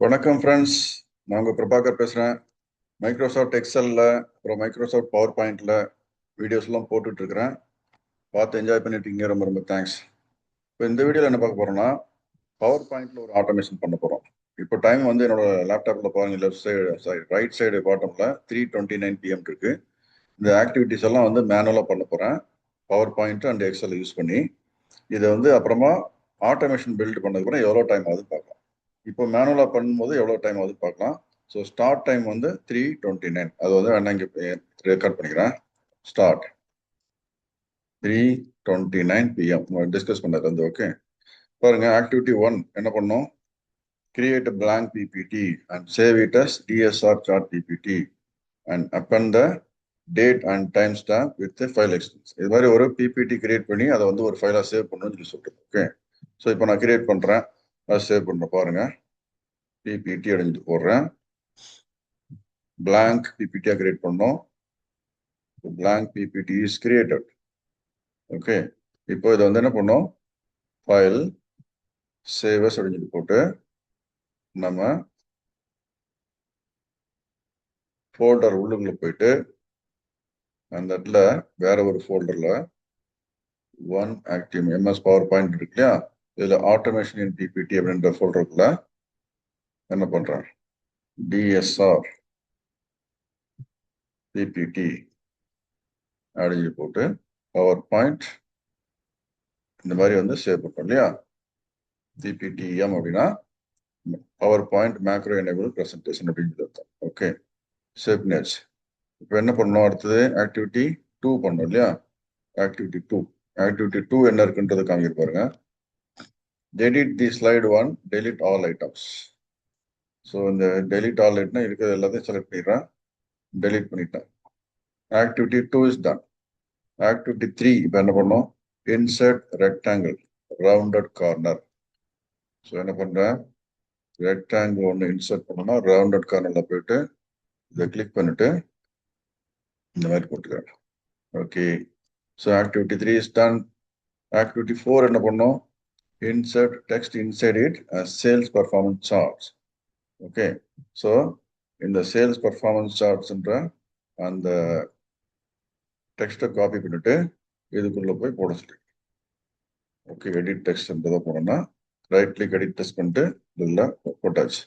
வணக்கம் ஃப்ரெண்ட்ஸ், நான் உங்கள் பிரபாகர் பேசுகிறேன். மைக்ரோசாஃப்ட் எக்ஸலில் அப்புறம் மைக்ரோசாஃப்ட் பவர் பாயிண்டில் வீடியோஸ்லாம் போட்டுட்ருக்கிறேன். பார்த்து என்ஜாய் பண்ணிட்டுருக்கீங்க. ரொம்ப ரொம்ப தேங்க்ஸ். இப்போ இந்த வீடியோவில் என்ன பார்க்க போகிறோன்னா, பவர் பாயிண்டில் ஒரு ஆட்டோமேஷன் பண்ண போகிறோம். இப்போ டைம் வந்து என்னோட லேப்டாப்பில் பாருங்கள், லெஃப்ட் சைடு ரைட் சைடு பாட்டமில் 3:29 PM இருக்குது. இந்த ஆக்டிவிட்டிஸ் எல்லாம் வந்து மேனுவலாக பண்ண போகிறேன், பவர் பாயிண்ட் அண்ட் எக்ஸலை யூஸ் பண்ணி. இதை வந்து அப்புறமா ஆட்டோமேஷன் பில்ட் பண்ணதுக்கப்புறம் எவ்வளோ டைம் ஆகுது பார்க்கலாம். இப்போ மேனுவலாக பண்ணும்போது எவ்வளோ டைம் ஆகுது பார்க்கலாம். ஸோ ஸ்டார்ட் டைம் வந்து 3:29. அது வந்து வேணா இங்கே ரெக்கார்ட் பண்ணிக்கிறேன். ஸ்டார்ட் 3:29 PM டிஸ்கஸ் பண்ணது வந்து ஓகே. பாருங்க, ஆக்டிவிட்டி 1 என்ன பண்ணோம்? Create a blank PPT and save it as DSR chart PPT and append the date and time stamp with the file extension. இது மாதிரி ஒரு PPT கிரியேட் பண்ணி அதை வந்து ஒரு ஃபைலாக சேவ் பண்ணணும்னு சொல்லி சொல்லிட்டு ஓகே. ஸோ இப்போ நான் கிரியேட் பண்ணுறேன், அதை சேவ் பண்ணுறேன். பாருங்க, PPT அடைஞ்சிட்டு போடுறேன். blank PPT கிரியேட் பண்ணோம். blank PPT is created. Okay, இப்போ இதை வந்து என்ன பண்ணோம்? ஃபைல் சேவ் அஸ் அடைஞ்சிட்டு போட்டு நம்ம ஃபோல்டர் உள்ளுக்குள்ள போயிட்டு அந்த இடத்துல வேற ஒரு ஃபோல்டர்ல one active MS PowerPoint இருக்கு இல்லையா, இதுல ஆட்டோமேஷன் இன் PPT அப்படின்ற ஃபோல்டருக்குள்ள என்ன பண்றேன்? DSR PPT அடைஞ்சு போட்டு பவர் பாயிண்ட் இந்த மாதிரி வந்து சேவ் பண்ணுறோம் இல்லையா. PPTM அப்படின்னா power point macro enable presentation அப்படின்னு அர்த்தம். ஓகே, சேவ் பண்ணியாச்சு. இப்போ என்ன பண்ணணும்? அடுத்தது ஆக்டிவிட்டி 2 பண்ணோம் இல்லையா. ஆக்டிவிட்டி 2 என்ன இருக்குன்றது காமிக்க பாருங்க. Delete the slide 1, delete all items. So இந்த டெலிட் ஆல் ஐட்னா இருக்கிறது எல்லாத்தையும் செலக்ட் பண்ணிடுறேன், டெலிட் பண்ணிட்டேன். Activity 2 is done. ஆக்டிவிட்டி 3 இப்போ என்ன பண்ணோம்? Insert rectangle rounded corner. So என்ன பண்றேன்? ரெக்டாங்கிள் ஒன்று இன்சர்ட் பண்ணோம்னா ரவுண்டட் கார்னர்ல போயிட்டு இதை கிளிக் பண்ணிட்டு இந்த மாதிரி போட்டுக்கிறேன். Okay, so activity 3 is done. Activity 4 என்ன பண்ணோம்? Insert text inside it sales performance charts. Okay, so இந்த சேல்ஸ் பர்ஃபார்மன்ஸ் சார்ட்ஸ்ன்ற அந்த டெக்ஸ்ட்டை காப்பி பண்ணிட்டு இதுக்குள்ள போய் போட சொல்லி. ஓகே, எடிட் டெக்ஸ்ட்ன்றதை போனோம்னா ரைட் கிளிக் எடிட் டெக்ஸ்ட் பண்ணிட்டு இதில் போட்டாச்சு.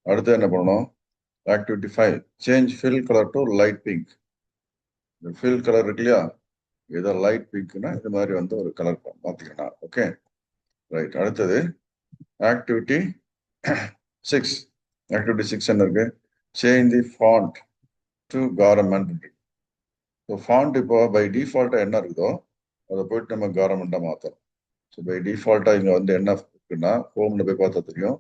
அடுத்து என்ன பண்ணணும்? Activity 5 change fill colour to light pink. இந்த ஃபில் கலர் இருக்கு இல்லையா, ஏதோ லைட் பிங்க்னா இது மாதிரி வந்து ஒரு கலர் மாற்றிக்கணும். Okay, right. அடுத்தது ஆக்டிவிட்டி 6. ஆக்டிவிட்டி 6 என்ன இருக்கு? Change the font to Garamond. So font இப்போ பை டிஃபால்ட்டாக என்ன இருக்குதோ அதை போயிட்டு நம்ம கார்மெண்ட்டாக மாற்றணும். ஸோ பை டிஃபால்ட்டாக இங்கே வந்து என்ன இருக்குன்னா, ஹோமில் போய் பார்த்தா தெரியும்,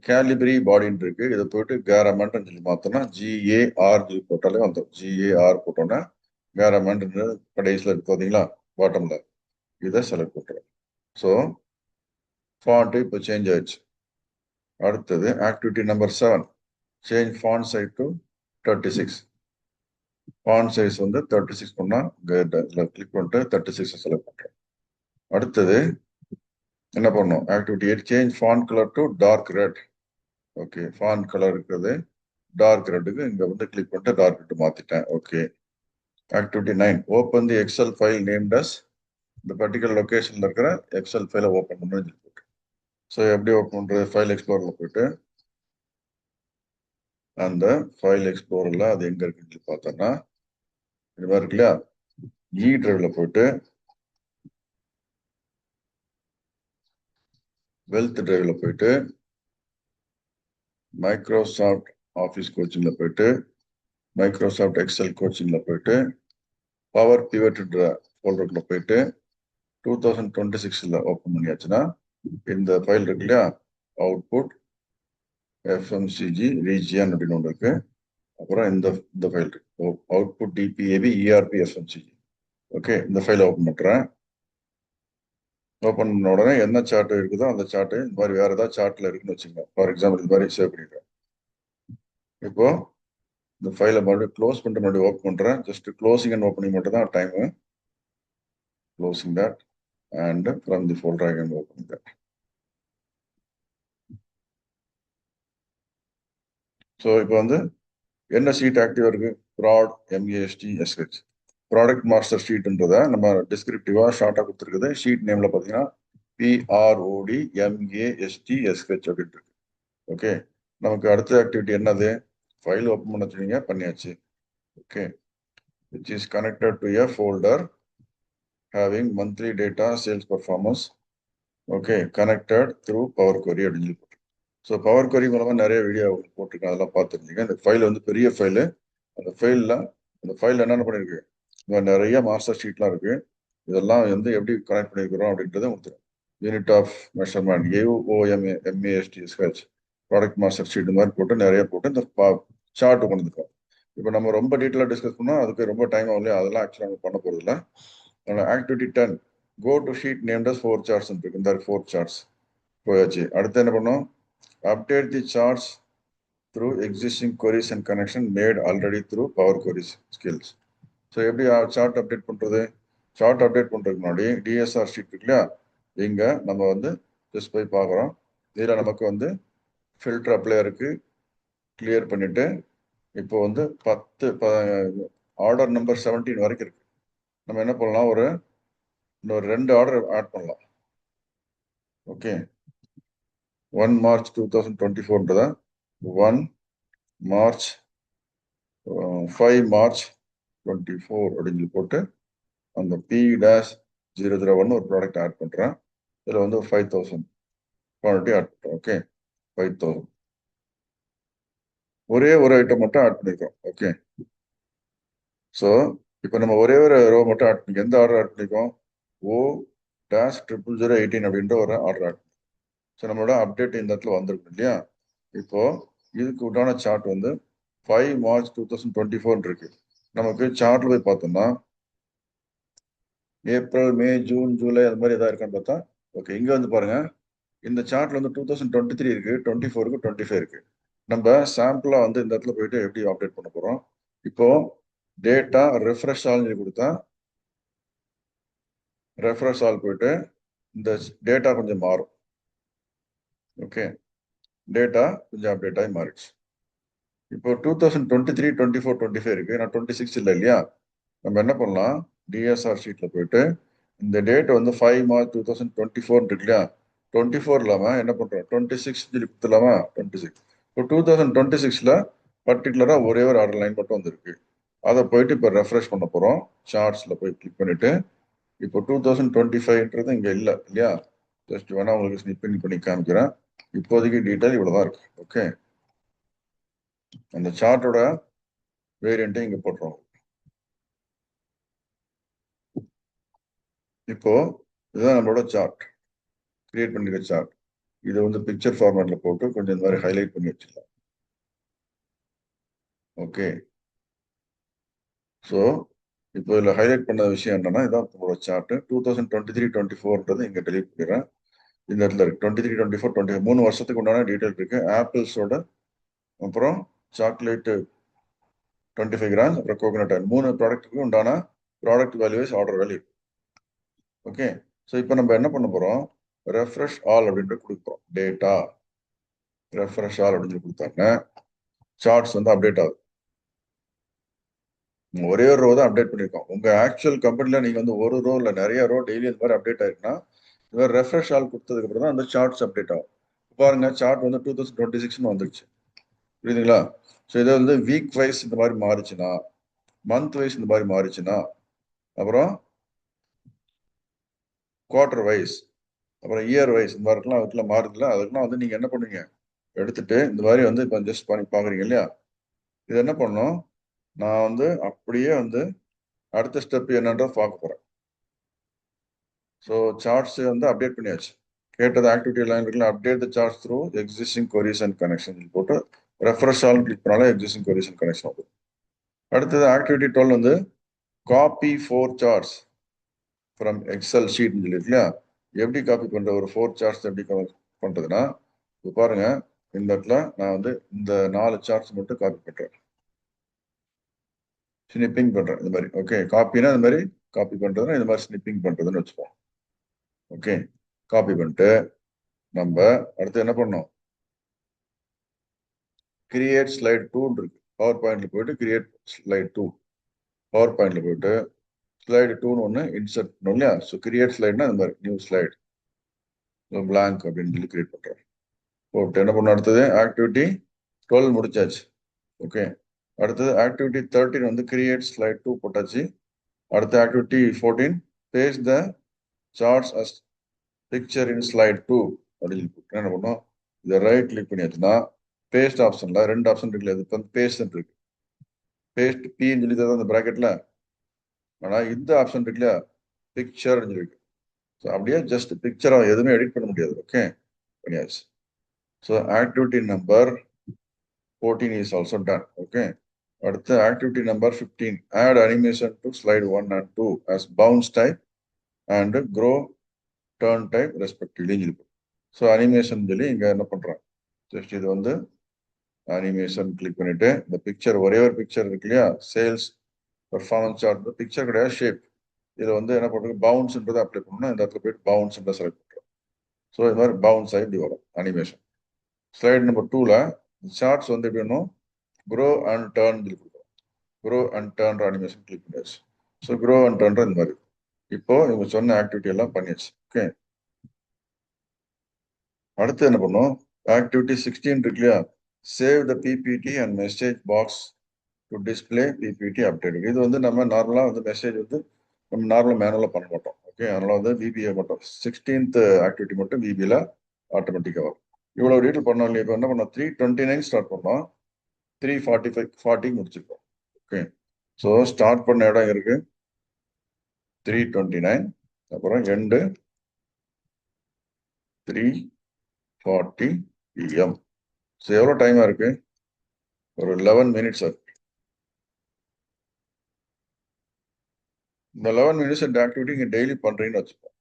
கேலிபிரி பாடின்னு இருக்கு. இதை போயிட்டு கேரமெண்ட்னு சொல்லி மாத்தோம்னா GAR போட்டாலே வந்துடும். GAR போட்டோம்னா கேரமெண்ட் கடைசியில் இருக்கு பார்த்தீங்களா, பாட்டம்ல. இதை செலக்ட் பண்ணுறோம். ஸோ ஃபாண்ட் இப்போ சேஞ்ச் ஆயிடுச்சு. அடுத்தது activity number 7 change font size to 36. Font size வந்து 36 பண்ணா கிளிக் பண்ணிட்டு 36 செலக்ட் பண்றோம். அடுத்தது என்ன பண்ணோம்? Activity 8 change font colour to dark red. Okay, font colour இருக்கிறது டார்க் ரெட்டுக்கு இங்க வந்து கிளிக் பண்ணிட்டு டார்க் ரெட் மாத்திட்டேன். Okay, activity 9 open the Excel file named as. இந்த பர்டிகுலர் லொகேஷன்ல இருக்கிற எக்ஸல் ஃபைலை ஓப்பன் பண்ணணும்னு சொல்லிட்டு. ஸோ எப்படி ஓப்பன் பண்றது? ஃபைல் எக்ஸ்ப்ளோரர்ல போயிட்டு அந்த ஃபைல் எக்ஸ்ப்ளோரர்ல அது எங்க இருக்குன்னு பார்த்தோம்னா இது மாதிரி இருக்கு இல்லையா, இ டிரைவ்ல போயிட்டு வெல்த் டிரைவ்ல போயிட்டு மைக்ரோசாஃப்ட் ஆஃபீஸ் கோச்சிங்ல போயிட்டு மைக்ரோசாஃப்ட் எக்ஸல் கோச்சிங்ல போயிட்டு பவர் பிவட்ன்ற ஃபோல்டருக்குள்ள போயிட்டு 2026ல ஓப்பன் பண்ணியாச்சுன்னா இந்த ஃபைல் இருக்கு இல்லையா, அவுட்புட் FMCG ரீஜியன் அப்படின்னு ஒன்று இருக்கு. அப்புறம் இந்த ஃபைல் இருக்கு, output DPAB ERP FMCG. Okay, இந்த ஃபைலை ஓப்பன் பண்றேன். ஓப்பன் பண்ண உடனே என்ன சார்ட் இருக்குதோ அந்த சார்ட் இந்த மாதிரி வேற ஏதாவது சார்ட்ல இருக்குன்னு வச்சுக்கோங்க. ஃபார் எக்ஸாம்பிள் இந்த மாதிரி சேவ் பண்ணிடுறேன். இப்போ இந்த ஃபைலை மறுபடியும் க்ளோஸ் பண்ணிட்டு மறுபடியும் ஓப்பன் பண்றேன். ஜஸ்ட் க்ளோசிங் அண்ட் ஓப்பனிங் மட்டும் தான் time. Closing that and from the folder I can open that. So இப்போ வந்து என்ன ஷீட் ஆக்டிவா இருக்கு? ப்ராட் MAST ப்ராடக்ட் மாஸ்டர் ஷீட்ன்றத நம்ம டிஸ்கிரிப்டிவா ஷார்ட்டா கொடுத்துருக்குது. ஷீட் நேம்ல பார்த்தீங்கன்னா PROD MAST அப்படின்ட்டு இருக்கு. ஓகே, நமக்கு அடுத்த ஆக்டிவிட்டி என்னது? ஃபைல் ஓப்பன் பண்ண சொன்னீங்க, பண்ணியாச்சு. Okay, which is connected to a folder having monthly data sales performance. Okay, connected through Power Query அப்படின்னு சொல்லி. ஸோ பவர் கொரி மூலமா நிறைய வீடியோ போட்டிருக்கேன், அதெல்லாம் பார்த்துருந்தீங்க. இந்த ஃபைல் வந்து பெரிய ஃபைலு. அந்த ஃபைல் என்னென்ன பண்ணிருக்கு, நிறைய மாஸ்டர் ஷீட்லாம் இருக்கு. இதெல்லாம் வந்து எப்படி கனெக்ட் பண்ணிருக்கிறோம் அப்படின்றத உங்களுக்கு unit of measurement UOMASTSH product master sheet மாதிரி போட்டு நிறைய போட்டு இந்த சார்ட் கொண்டு வந்துருக்கோம். இப்போ நம்ம ரொம்ப டீட்டெயிலாக டிஸ்கஸ் பண்ணால் அதுக்கு ரொம்ப டைம் ஆகும் இல்லையா? அதெல்லாம் ஆக்சுவலாக நம்ம பண்ண போகிறது இல்லை. Activity 10 go to sheet named as 4 charts இருக்கு. இந்த 4 சார்ட்ஸ் போயாச்சு. அடுத்து என்ன பண்ணோம்? Update the charts through existing queries and connection made already through Power Queries skills. So எப்படி சார்ட் அப்டேட் பண்றது? சார்ட் அப்டேட் பண்றதுக்கு முன்னாடி DSR ஷீட் இருக்கு இல்லையா? இங்க நம்ம வந்து ஜஸ்ட் போய் பார்க்குறோம். இதில் நமக்கு வந்து ஃபில்டர் அப்ளை இருக்கு, கிளியர் பண்ணிட்டு இப்போ வந்து 10 ஆர்டர் நம்பர் 17 வரைக்கும் இருக்கு. நம்ம என்ன பண்ணலாம், இன்னொரு 2 ஆர்டர் ஆட் பண்ணலாம். ஓகே, 1 March 2024 1 March 5 March 24 அப்படின்னு போட்டு அந்த P-001 ஒரு ப்ராடக்ட் ஆட் பண்றேன். இதுல வந்து 5000 குவான்டிட்டி ஆட் பண்றேன். ஓகே, 5000 ஒரே ஒரு ஐட்டம் மட்டும் ஆட் பண்ணிருக்கோம். ஓகே, ஸோ இப்போ நம்ம ஒரே ஒரு ரோ மட்டும் ஆட் பண்ணி எந்த ஆர்டர் ஆட் பண்ணிருக்கோம்? O-00018 அப்படின்ற ஒரு ஆர்டர் ஆட். ஸோ நம்மளோட அப்டேட் இந்த இடத்துல வந்திருக்கு இல்லையா? இப்போ இதுக்கு உண்டான சார்ட் வந்து 5 March 2024 இருக்கு. நமக்கு சார்ட்ல போய் பார்த்தோம்னா ஏப்ரல், மே, ஜூன், ஜூலை அது மாதிரி ஏதாவது இருக்கான்னு பார்த்தா ஓகே, இங்க வந்து பாருங்க, இந்த சார்ட்ல வந்து 2023 இருக்கு, 24க்கு 25 இருக்கு. நம்ம சாம்பிளா வந்து இந்த இடத்துல போயிட்டு எப்படி அப்டேட் பண்ண போறோம்? இப்போ டேட்டா ரெஃப்ரெஷ் ஆல் கொடுத்தா ரெஃப்ரெஷ் ஆல் போயிட்டு இந்த டேட்டா கொஞ்சம் மாறும். ஓகே, டேட்டா கொஞ்சம் அப்டேட் ஆகி மாறிடுச்சு. இப்போ 2023, 24, 25 இருக்கு, நான் 26 இல்லை இல்லையா? நம்ம என்ன பண்ணலாம், DSR ஷீட்ல போயிட்டு இந்த டேட் வந்து 5 March 2024 இருக்கு இல்லையா? 24 இல்லாம என்ன பண்றோம், 26 கொடுத்துலாமா? 26 இப்போ 2026ல பர்டிகுலரா ஒரே ஒரு ஆர்டர் லைன் மட்டும் வந்துருக்கு. அதை போயிட்டு இப்போ ரெஃப்ரெஷ் பண்ண போறோம். சார்ட்ஸ்ல போய் கிளிக் பண்ணிட்டு இப்போ 2025ன்றது இங்க இல்லை இல்லையா? ஜஸ்ட் வேணா உங்களுக்கு ஸ்னிப்பிங் பண்ணி காமிக்கிறேன். இப்போதைக்கு டீட்டெயில் இவ்வளவுதான் இருக்கு. ஓகே, அந்த சார்ட்டோட வேரியண்ட்டை இங்க போட்டுருவோம். இப்போ இதுதான் நம்மளோட சார்ட், கிரியேட் பண்ணிருக்க சார்ட். இதை வந்து பிக்சர் ஃபார்மேட்ல போட்டு கொஞ்சம் இந்த மாதிரி ஹைலைட் பண்ணி வச்சுக்கலாம். ஓகே, ஸோ இப்போ இதில் ஹைலைட் பண்ண விஷயம் என்னன்னா, இதான் உங்களோட சார்ட். 2023, 24ன்றது இங்கே டெலிட் பண்ணிடுறேன். இந்த இடத்துல இருக்கு 23, 24, 25 3 வருஷத்துக்கு உண்டான டீட்டெயில் இருக்கு. ஆப்பிள்ஸோட, அப்புறம் சாக்லேட் 25 கிராம்ஸ், அப்புறம் கோகோனட் ஆயில் 3 ப்ராடக்ட்டுக்கு உண்டான product values, order value. Okay, so இப்போ நம்ம என்ன பண்ண போறோம், ரெஃப்ரெஷ் ஆல் அப்படின்ட்டு கொடுக்குறோம். டேட்டா ரெஃப்ரெஷ் ஆல் அப்படின்னு கொடுத்தாங்க, சார்ட்ஸ் வந்து அப்டேட் ஆகுது. ஒரே ஒரு ரோ தான் அப்டேட் பண்ணிருக்கோம். உங்க ஆக்சுவல் கம்பெனில நீங்க வந்து ஒரு ரோ இல்ல நிறைய ரோ டெய்லி இந்த மாதிரி அப்டேட் ஆயிருக்குன்னா, இந்த மாதிரி ரெஃப்ரெஷ் ஆல் கொடுத்ததுக்கு அப்புறம் தான் அந்த சார்ட்ஸ் அப்டேட் ஆகும். பாருங்க, சார்ட் வந்து 2026 வந்துருச்சு, புரியுதுங்களா? ஸோ இதை வந்து வீக் வைஸ் இந்த மாதிரி மாறிச்சுன்னா, மந்த் வைஸ் இந்த மாதிரி மாறிச்சுன்னா, அப்புறம் குவார்டர் வைஸ், அப்புறம் இயர் வைஸ் இந்த மாதிரிலாம் அதுக்குலாம் மாறுதுல, அதுக்கெல்லாம் வந்து நீங்க என்ன பண்ணுவீங்க, எடுத்துட்டு இந்த மாதிரி வந்து இப்போ ஜஸ்ட் பண்ணி பாக்குறீங்க இல்லையா? இது என்ன பண்ணும், நான் வந்து அப்படியே வந்து அடுத்த ஸ்டெப் என்னன்றத பார்க்க போறேன். ஸோ சார்ட்ஸ் வந்து அப்டேட் பண்ணியாச்சு. கேட்டது ஆக்டிவிட்டி லைன் இருக்குல்ல, update the charts through existing queries and connection போட்டு ரெஃப்ரெஷ் ஆல் கிளிக் பண்ணாலே எக்ஸிஸ்டிங் கொரிஸ் அண்ட் கனெக்ஷன் ஆகும். அடுத்தது ஆக்டிவிட்டி 12 வந்து copy 4 charts from Excel sheet சொல்லிருக்கா, எப்படி காப்பி பண்ற, ஒரு 4 சார்ட்ஸ் எப்படி பண்றதுன்னா, இப்போ பாருங்க, இந்த இடத்துல நான் வந்து இந்த 4 சார்ட்ஸ் மட்டும் காப்பி பண்றேன், ஸ்னிப்பிங் பண்றேன் இந்த மாதிரி. ஓகே, காப்பினா இந்த மாதிரி காப்பி பண்றதுன்னா இந்த மாதிரி ஸ்னிப்பிங் பண்றதுன்னு வச்சுப்போம். ஓகே, காப்பி பண்ணிட்டு நம்ம அடுத்து என்ன பண்ணோம், கிரியேட் ஸ்லைட் 2 இருக்கு. பவர் பாயிண்ட்ல போயிட்டு கிரியேட் ஸ்லைட் 2, பவர் பாயிண்ட்ல போயிட்டு ஸ்லைடு 2ன்னு ஒன்று இன்சர்ட் பண்ணணும் இல்லையா? ஸோ கிரியேட் ஸ்லைட்னா இந்த மாதிரி நியூ ஸ்லைட் பிளாங்க் அப்படின்னு சொல்லி கிரியேட் பண்றோம். போட்டு என்ன பண்ண, அடுத்தது ஆக்டிவிட்டி 12 முடிச்சாச்சு. ஓகே, அடுத்தது ஆக்டிவிட்டி 13 வந்து கிரியேட் ஸ்லைட் 2 போட்டாச்சு. அடுத்த activity 14 paste the charts as picture in slide 2 அப்படின்னு போட்டு என்ன பண்ணோம், இதை ரைட் கிளிக் பண்ணியாச்சுன்னா பேஸ்ட் ஆப்ஷன்ல 2 ஆப்ஷன் இருக்குல்ல, அது வந்து பேஸ்ட் இருக்கு. பேஸ்ட் பின்னு சொல்லி தான் அந்த ப்ராக்கெட்ல, ஆனா இந்த ஆப்ஷன் இருக்குல்ல பிக்சர் இருக்கு. ஸோ அப்படியே ஜஸ்ட் பிக்சரை எதுவுமே எடிட் பண்ண முடியாது. ஓகே, பண்ணியாச்சு. So activity number 14 is also done. Okay, அடுத்து activity number 15 add animation to slide 1 and 2 as bounce type and grow turn type respectively. So animation சொல்லி இங்க என்ன பண்றோம், ஜஸ்ட் இது வந்து அனிமேஷன் கிளிக் பண்ணிட்டு இந்த பிக்சர், ஒரே ஒரு பிக்சர் இருக்கு இல்லையா, சேல்ஸ் பெர்ஃபார்மன்ஸ் சார்ட் பிக்சர் கிடையாது, ஷேப். இது வந்து என்ன பண்றது, பவுன்ஸ்ன்றதை அப்ளை பண்ணணும். இந்த இடத்துல போயிட்டு பவுன்ஸ் செலக்ட் பண்றோம். ஸோ இது மாதிரி பவுன்ஸ் ஆகி இப்படி வரும் அனிமேஷன். ஸ்லைட் நம்பர் 2ல சார்ட்ஸ் வந்து எப்படி வேணும், க்ரோ அண்ட் டர்ன் கொடுக்குறோம். Grow and turn animation click பண்ணியாச்சு. ஸோ க்ரோ அண்ட் டர்ன் இந்த மாதிரி. இப்போ இவங்க சொன்ன ஆக்டிவிட்டி எல்லாம் பண்ணியாச்சு. ஓகே, அடுத்து என்ன பண்ணும், ஆக்டிவிட்டி 16 இருக்கு இல்லையா, save the PPT and message box to display PPT update. இது வந்து நம்ம நார்மலாக வந்து மெசேஜ் வந்து நம்ம நார்மலாக மேனுவலாக பண்ண மாட்டோம். ஓகே, அதனால வந்து விபிஏ மட்டும் 16th ஆக்டிவிட்டி மட்டும் விபியில் ஆட்டோமேட்டிக்காக வரும். இவ்வளோ டீட்டெயில் பண்ணோம் இல்லையா. இப்போ என்ன பண்ணோம், 3:29 ஸ்டார்ட் பண்ணோம், 3:40 முடிச்சிருக்கோம். ஓகே, ஸோ ஸ்டார்ட் பண்ண இடம் இருக்கு 3:29, அப்புறம் எண்டு 3:40 PM. ஸோ எவ்வளோ டைமாக இருக்கு, ஒரு 11 minutes இருக்கு. இந்த 11 minutes இந்த ஆக்டிவிட்டி இங்கே டெய்லி பண்ணுறீங்கன்னு வச்சுப்போம்.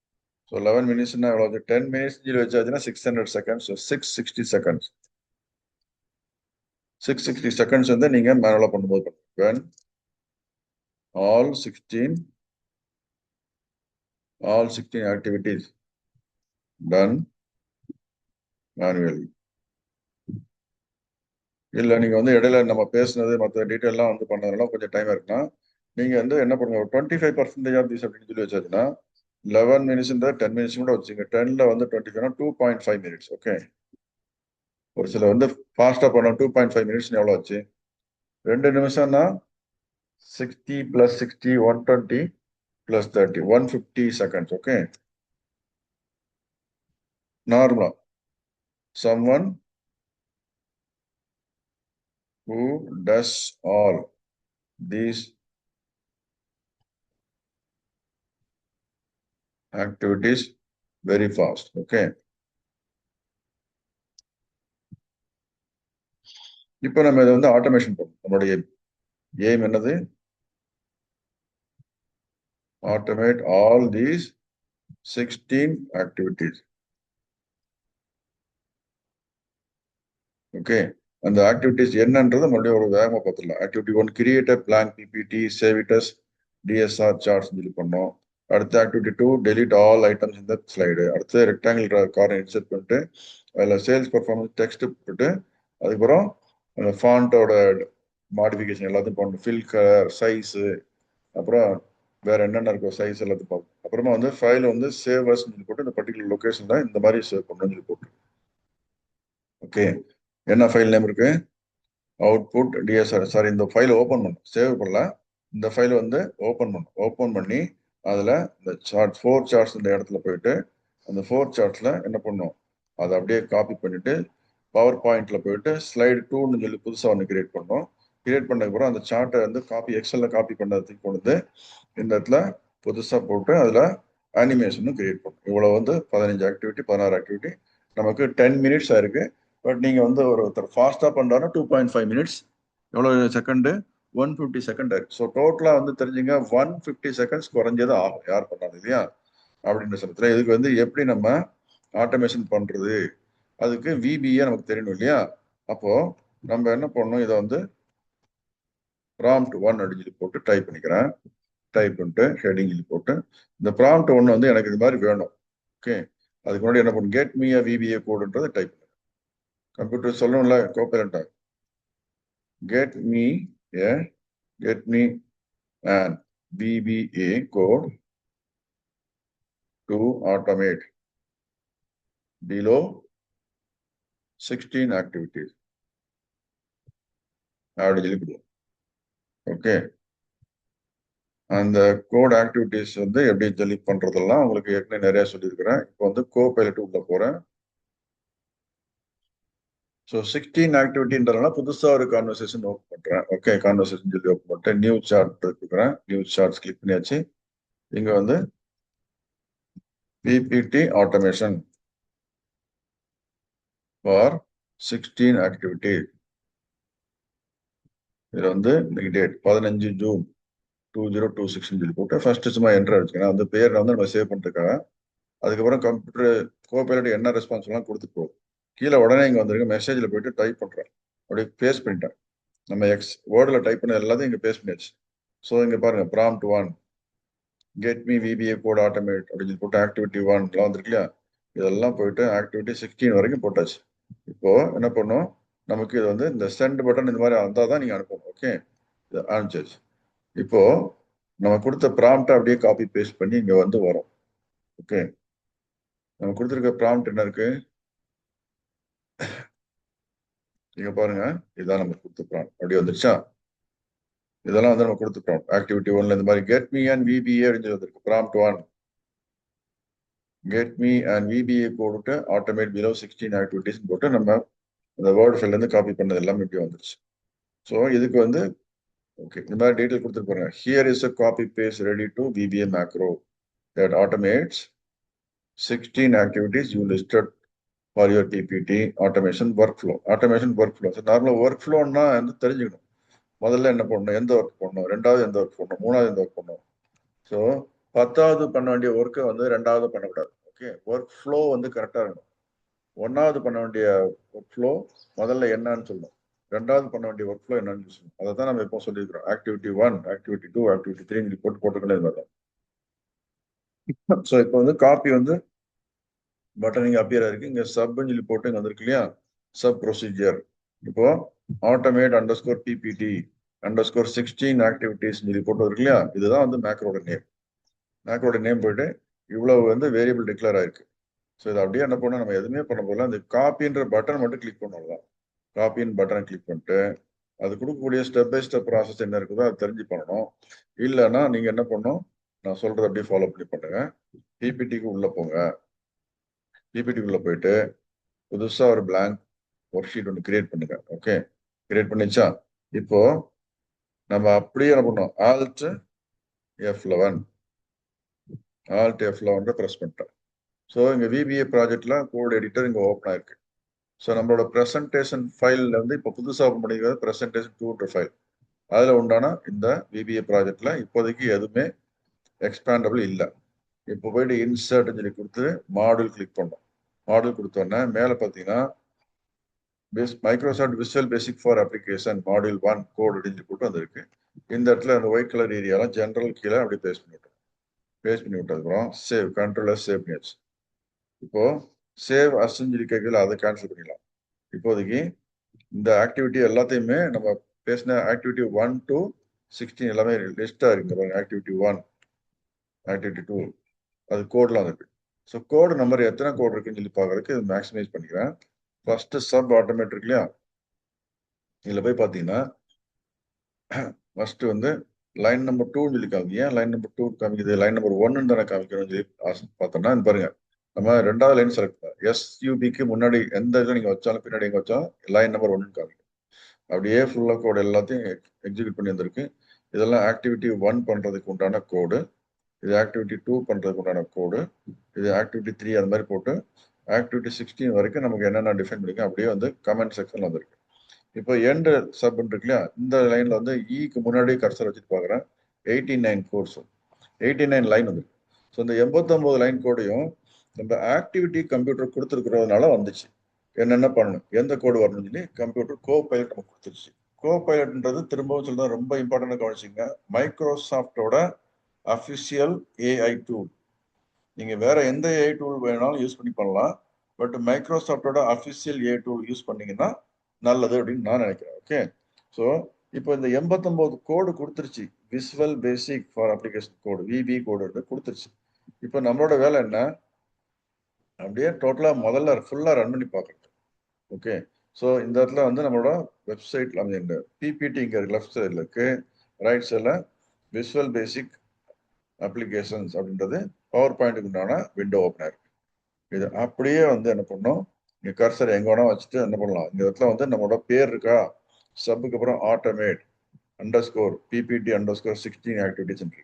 ஸோ 11 minutesனா எவ்வளோ, 10 minutes வச்சாச்சுன்னா 600 seconds. So 660 seconds. 660 seconds வந்து நீங்கள் மேனுவலாக பண்ணும்போது when all 16 activities done manually. இல்லை நீங்கள் வந்து இடையில நம்ம பேசுனது மற்ற டீட்டெயிலாம் வந்து பண்ணதெல்லாம் கொஞ்சம் டைம் இருக்குன்னா நீங்கள் வந்து என்ன பண்ணுங்க, ஒரு 25% ஆஃப் தீஸ் அப்படின்னு சொல்லி வச்சாச்சுன்னா 11 minutes 10 minutes கூட வச்சுங்க. 10ல் வந்து 25 2.5 minutes. ஓகே, ஒரு சில வந்து ஃபாஸ்ட்டாக பண்ணோம் 2.5 minutes எவ்வளோ ஆச்சு, 2 நிமிஷம்னா 60 + 60 120 + 30 150 seconds. ஓகே, நார்மலா someone who does all these activities very fast. Okay, இப்போ நம்ம இதை வந்து ஆட்டோமேஷன் பண்ணணும். நம்மளுடைய எய்ம் என்னது, automate all these 16 activities. Okay, அந்த ஆக்டிவிட்டிஸ் என்னன்றது மறுபடியும் ஒரு வேகமாக பார்த்துடலாம். Activity 1 create a blank PPT, save it as DSR charts சொல்லி பண்ணோம். அடுத்த ஆக்டிவிட்டி 2 டெலிட் ஆல் ஐட்டம்ஸ் இந்த ஸ்லைடு. அடுத்து ரெக்டாங்கிள் காரை இன்சர்ட் பண்ணிட்டு அதில் சேல்ஸ் பர்ஃபார்மன்ஸ் டெக்ஸ்ட் போட்டு அதுக்கப்புறம் அந்த ஃபாண்ட்டோட மாடிஃபிகேஷன் எல்லாத்தையும் பண்ணணும். ஃபில் கலர், சைஸு, அப்புறம் வேற என்னென்ன இருக்கோ சைஸ் எல்லாத்தையும் பார்ப்போம். அப்புறமா வந்து ஃபைல் வந்து சேவ் அஸ் சொல்லி போட்டு இந்த பர்டிகுலர் லொக்கேஷன் தான் இந்த மாதிரி சேவ் பண்ணணும்னு சொல்லி போட்டு. ஓகே, என்ன ஃபைல் நேம் இருக்கு, அவுட்புட் டிஎஸ்ஆர். சாரி, இந்த ஃபைலை ஓப்பன் பண்ணும், சேவ் பண்ணலாம். இந்த ஃபைலை வந்து ஓப்பன் பண்ணும். ஓப்பன் பண்ணி அதில் இந்த சார்ட் 4 சார்ட்ஸ் இந்த இடத்துல போயிட்டு அந்த 4 சார்ட்ஸில் என்ன பண்ணும், அதை அப்படியே காப்பி பண்ணிட்டு பவர் பாயிண்ட்ல போயிட்டு ஸ்லைடு 2ன்னு சொல்லி புதுசாக ஒன்று கிரியேட் பண்ணோம். கிரியேட் பண்ணதுக்கப்புறம் அந்த சார்ட்டை வந்து எக்ஸல்ல காப்பி பண்ணதுக்கு கொண்டு வந்து இந்த இடத்துல புதுசாக போட்டு அதில் அனிமேஷனும் கிரியேட் பண்ணும். இவ்வளோ வந்து 15 ஆக்டிவிட்டி 16 ஆக்டிவிட்டி நமக்கு 10 minutes ஆயிருக்கு. பட் நீங்கள் வந்து ஒருத்தர் ஃபாஸ்ட்டாக பண்ணுறாருன்னா 2.5 minutes, எவ்வளோ செகண்டு 150 செகண்ட் ஆயிருக்கு. ஸோ டோட்டலாக வந்து தெரிஞ்சுங்க 150 seconds குறைஞ்சது ஆகும் யார் பண்ணாது இல்லையா அப்படின்ற சமயத்தில். இதுக்கு வந்து எப்படி நம்ம ஆட்டோமேஷன் பண்ணுறது, அதுக்கு விபிஏ நமக்கு தெரியணும் இல்லையா. அப்போ நம்ம என்ன பண்ணணும், இதை வந்து ப்ராம்ப்ட் 1 அப்படின்னு போட்டு டைப் பண்ணிக்கிறேன். டைப் பண்ணிட்டு ஹெடிங் போட்டு இந்த ப்ராம்ப்ட் 1 வந்து எனக்கு இது மாதிரி வேணும். ஓகே, அதுக்கு முன்னாடி என்ன பண்ணும், கெட் மீ விபிஏ கோடுன்றதை டைப் பண்ணுங்க. கம்ப்யூட்டர் சொல்லணும்ல கோபைலண்டா. get me an VBA code to automate below 16 activities. Okay. அந்த கோட் ஆக்டிவிட்டிஸ் வந்து எப்படி டெலீட் பண்றதெல்லாம் உங்களுக்கு ஏற்கனவே நிறைய சொல்லியிருக்கிறேன். இப்போ வந்து கோபைலட் உள்ள போறேன். ஸோ 16 ஆக்டிவிட்டின்றதுனால புதுசா ஒரு கான்வர்சேஷன் ஓப்பன் பண்றேன். ஓகே, கான்வர்சேஷன் சொல்லி ஓப்பன் பண்ணிட்டேன். நியூ சார்ட் இருக்கிறேன். நியூ சார்ட்ஸ் கிளிக் பண்ணியாச்சு. இங்க வந்து பிபிடி ஆட்டோமேஷன் ஃபார் 16 ஆக்டிவிட்டி. இதுல வந்து இன்னைக்கு டேட் 15 ஜூன் 2026 சொல்லி போட்டு ஃபர்ஸ்ட் சும்மா என்ட்ரு அடிச்சுக்கேன். அந்த பேரை வந்து நம்ம சேவ் பண்ணிருக்காங்க. அதுக்கப்புறம் கம்ப்யூட்டர் கோபைலட் என்ன ரெஸ்பான்ஸ் எல்லாம் கொடுத்துட்டு போகுது. கீழே உடனே இங்க வந்துருக்கு. மெசேஜ்ல போயிட்டு டைப் பண்றேன். அப்படியே பேஸ்ட் பண்ணிட்டேன். நம்ம வேர்டில் டைப் பண்ண எல்லாத்தையும் இங்க பேஸ்ட் பண்ணியாச்சு. ஸோ இங்க பாருங்க, prompt 1 get me VBA code automate அப்படின்னு போட்டு ஆக்டிவிட்டி 1 எல்லாம் வந்துருக்கு இல்லையா. இதெல்லாம் போயிட்டு ஆக்டிவிட்டி 16 வரைக்கும் போட்டாச்சு. இப்போ என்ன பண்ணும், நமக்கு இது வந்து இந்த சென்ட் பட்டன் இந்த மாதிரி வந்தால் தான் நீங்க அனுப்பணும். ஓகே, இது அனுப்பிச்சாச்சு. இப்போ நம்ம கொடுத்த ப்ராம்ப்டை அப்படியே காப்பி பேஸ்ட் பண்ணி இங்க வந்து வரும். ஓகே, நம்ம கொடுத்துருக்க ப்ராம்ப்ட் என்ன இருக்கு இங்க பாருங்க. இதான் நம்ம கொடுத்த ப்ராம்ப்ட். அப்படியே வந்துருச்சா. இதெல்லாம் வந்து நம்ம கொடுத்த ப்ராம்ப்ட். ஆக்டிவிட்டி 1ல இந்த மாதிரி get me and VBA அப்படின்னு வந்துருக்கு. Prompt 1 get me and VBA போட்டு automate below 16 activities போட்டு நம்ம அந்த வேர்ட் ஃபைல்ல இருந்து காப்பி பண்ணது எல்லாமே இப்படி வந்துருச்சு. ஸோ இதுக்கு வந்து ஓகே, இந்த மாதிரி டீடைல் கொடுத்துட்டு பாருங்க. Here is a copy paste ready to VBA macro that automates 16 activities you listed for your PPT automation workflow. Automation workflow. நார்மலா ஒர்க் ஃப்ளோன்னா வந்து தெரிஞ்சுக்கணும். முதல்ல என்ன பண்ணணும், எந்த ஒர்க் பண்ணணும், ரெண்டாவது எந்த ஒர்க் பண்ணணும், மூணாவது எந்த ஒர்க் பண்ணணும். ஸோ 10வது பண்ண வேண்டிய ஒர்க்கை வந்து 2வது பண்ணக்கூடாது. ஓகே, ஒர்க் ஃப்ளோ வந்து கரெக்டா இருக்கணும். 1வது பண்ண வேண்டிய ஒர்க் ஃப்ளோ முதல்ல என்னன்னு சொல்லணும். 2வது பண்ண வேண்டிய ஒர்க் ஃப்ளோ என்னன்னு சொல்லணும். அதை தான் நம்ம இப்போ சொல்லியிருக்கிறோம். ஆக்டிவிட்டி 1, ஆக்டிவிட்டி 2, ஆக்டிவிட்டி 3 போட்டுக்கொண்டே இருந்தாங்க. ஸோ இப்போ வந்து காப்பி வந்து பட்டன் இங்க அப்பியர் ஆயிருக்கு. இங்க சப்னு சொல்லி போட்டு இங்க வந்திருக்கு இல்லையா, சப் ப்ரொசீஜர். இப்போ ஆட்டோமேட் _ PPT _ 16 ஆக்டிவிட்டிஸ் சொல்லி போட்டு இருக்கு இல்லையா, இதுதான் வந்து மேக்ரோட நேம். மேக்ரோட நேம் போயிட்டு இவ்வளவு வந்து வேரியபிள் டிக்ளேர் ஆயிருக்கு. ஸோ இது அப்படியே என்ன பண்ணணும், நம்ம எதுவுமே பண்ண போகல. அந்த காப்பின்ற பட்டன் மட்டும் கிளிக் பண்ணலாம். காப்பின்னு பட்டனை கிளிக் பண்ணிட்டு அது கொடுக்கக்கூடிய ஸ்டெப் பை ஸ்டெப் ப்ராசஸ் என்ன இருக்குதோ அதை தெரிஞ்சு பண்ணணும். இல்லைன்னா நீங்க என்ன பண்ணணும், நான் சொல்றது அப்படியே ஃபாலோ பண்ணி பண்ணுங்க. பிபிடிக்கு உள்ள போங்க. பிபிடி உள்ள போயிட்டு புதுசா ஒரு பிளாங்க் ஒர்க் ஷீட் ஒன்று கிரியேட் பண்ணுங்க. ஓகே, கிரியேட் பண்ணிச்சா. இப்போ நம்ம அப்படியே என்ன பண்ணோம், Alt F11 ப்ரெஸ் பண்ணிட்டோம். ஸோ இங்க VBA ப்ராஜெக்ட்ல கோட் எடிட்டர் இங்க ஓப்பன் ஆயிருக்கு. ஸோ நம்மளோட ப்ரெசன்டேஷன் ஃபைல்ல வந்து இப்போ புதுசாக ஓப்பன் பண்ணிக்கிறது ப்ரெசன்டேஷன் 2 ஃபைல். அதில் உண்டான இந்த VBA ப்ராஜெக்ட்ல இப்போதைக்கு எதுவுமே எக்ஸ்பேண்டபிள் இல்லை. இப்போ போயிட்டு இன்சர்ட் சொல்லி கொடுத்து மாடியூல் கிளிக் பண்ணோம். மாடியூல் கொடுத்தோன்னே மேலே பார்த்தீங்கன்னா Microsoft Visual Basic for application module 1 code அப்படின்னு போட்டு வந்திருக்கு. இந்த இடத்துல அந்த ஒயிட் கலர் ஏரியாலாம் ஜென்ரல் கீழே அப்படி பேஸ்ட் பண்ணி விட்டோம். பேஸ்ட் பண்ணி விட்டதுக்கப்புறம் சேவ், கண்ட்ரோல் சேவ் பண்ணியாச்சு. இப்போ சேவ் அஸ்ன்னு சொல்லி கேட்கல, அதை கேன்சல் பண்ணிடலாம். இப்போதைக்கு இந்த ஆக்டிவிட்டி எல்லாத்தையுமே நம்ம பேசின ஆக்டிவிட்டி 1 to 16 எல்லாமே லிஸ்டா இருக்கு. ஆக்டிவிட்டி 1, ஆக்டிவிட்டி 2 அது கோட்லாம் இருக்கு. ஸோ கோடு நம்பர் எத்தனை கோட் இருக்குன்னு சொல்லி பார்க்கறதுக்கு இது மேக்ஸிமைஸ் பண்ணிக்கிறேன். ஃபர்ஸ்ட் சப் ஆட்டோமேட் இருக்கு இல்லையா, இதுல போய் பார்த்தீங்கன்னா ஃபர்ஸ்ட் வந்து லைன் நம்பர் 2 சொல்லி காமிக்க. லைன் நம்பர் 2 காமிக்குது, லைன் நம்பர் 1 தானே காமிக்கணும்னு சொல்லி பார்த்தோம்னா பாருங்க, நம்ம 2வது லைன் செலக்ட் பண்ணலாம். SUBக்கு முன்னாடி எந்த இதில் நீங்க வச்சாலும் பின்னாடி எங்க வச்சாலும் லைன் நம்பர் 1 காமிக்கும். அப்படியே ஃபுல்லா கோடு எல்லாத்தையும் எக்ஸிக்யூட் பண்ணி வந்திருக்கு. இதெல்லாம் ஆக்டிவிட்டி 1 பண்றதுக்கு உண்டான கோடு, இது ஆக்டிவிட்டி 2 பண்றதுக்கு உண்டான கோடு, இது ஆக்டிவிட்டி 3 அது மாதிரி போட்டு ஆக்டிவிட்டி 16 வரைக்கும் நமக்கு என்னென்ன டிஃபைன் பண்ணிருக்கோம் அப்படியே வந்து கமெண்ட் செக்ஷன்ல வந்திருக்கு. இப்போ எண்ட் சப் இருக்கு இல்லையா, இந்த லைன்ல வந்து க்கு முன்னாடி கர்சர் வச்சுட்டு பாக்குறேன். 89 கோட்ஸ், 89 லைன் வந்து. ஸோ இந்த 89 லைன் கோடையும் நம்ம ஆக்டிவிட்டி கம்ப்யூட்டர் கொடுத்துருக்கிறதுனால வந்துச்சு. என்னென்ன பண்ணணும், எந்த கோடு வரணும்னு சொல்லி கம்ப்யூட்டர் கோபைலட் நம்ம கொடுத்துருச்சு. கோபைலட்ன்றது திரும்பவும் சொல்றேன், ரொம்ப இம்பார்ட்டன்டா கவனிச்சுங்க. மைக்ரோசாஃப்டோட அஃபிஷியல் AI டூல். நீங்க வேற எந்த AI டூல் வேணாலும் யூஸ் பண்ணி பண்ணலாம். பட் மைக்ரோசாஃப்டோட அஃபிஷியல் AI டூல் யூஸ் பண்ணீங்கன்னா நல்லது அப்படின்னு நான் நினைக்கிறேன். ஓகே, ஸோ இப்போ இந்த 89 கோடு கொடுத்துருச்சு, visual basic for application code, VB code கொடுத்துருச்சு. இப்போ நம்மளோட வேலை என்ன, அப்படியே டோட்டலா முதல்ல ஃபுல்லா ரன் பண்ணி பார்க்கறது. ஓகே, ஸோ இந்த இடத்துல வந்து நம்மளோட வெப்சைட்ல அந்த இந்த பிபிடி இங்க லெஃப்ட் சைடில் இருக்கு, ரைட் சைடில் விசுவல் பேசிக் அப்ளிகேஷன்ஸ் அப்படின்றது பவர் பாயிண்ட்டுக்கு உண்டான விண்டோ ஓப்பனர். இது அப்படியே வந்து என்ன பண்ணணும், இங்க கர்சர் எங்க வேணா வச்சுட்டு என்ன பண்ணலாம், இந்த இடத்துல வந்து நம்மளோட பேர் இருக்கா, சப்புக்கு அப்புறம் automate underscore PPT underscore 16 activities இருக்கு.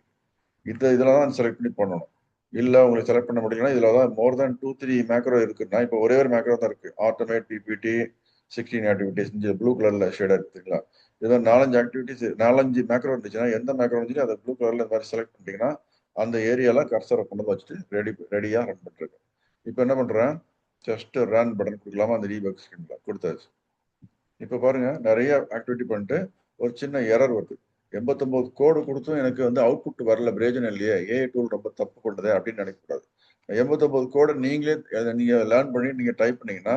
இதுல தான் செலக்ட் பண்ணி பண்ணணும். இல்ல உங்களுக்கு செலக்ட் பண்ண முடியும்னா இதுல தான் மோர் தேன் 2-3 மேக்ரோ இருக்குன்னா, இப்போ ஒரே ஒரு மேக்ரோ தான் இருக்கு, ஆட்டோமேட் பிபிடி 16 ஆக்டிவிட்டிஸ் ப்ளூ கலர்ல ஷேடா இருக்குங்களா. இதுல 4-5 ஆக்டிவிட்டிஸ் 4-5 மேக்ரோ இருந்துச்சுன்னா, எந்த மேக்ரோ இருந்துச்சு அதை ப்ளூ கலர்ல இந்த மாதிரி செலக்ட் பண்ணிட்டீங்கன்னா அந்த ஏரியால கர்சரை கொண்டு வந்து வச்சுட்டு ரெடியா ரன் பண்றது. இப்போ என்ன பண்றேன், ஜஸ்ட் ரன் பட்டன் கொடுக்கலாமா, அந்த டீபக் ஸ்கிரீன்ல கொடுத்தாச்சு. இப்போ பாருங்க நிறைய ஆக்டிவிட்டி பண்ணிட்டு ஒரு சின்ன எரர் வருது, 89 கோடு கொடுத்தும் எனக்கு வந்து அவுட்புட் வரல, பிரயோஜனம் இல்லையே, ஏஐ டூல் ரொம்ப தப்பு பண்ணுது அப்படின்னு நினைக்கக்கூடாது. 89 கோடை நீங்களே நீங்க லேர்ன் பண்ணி நீங்க டைப் பண்ணீங்கன்னா,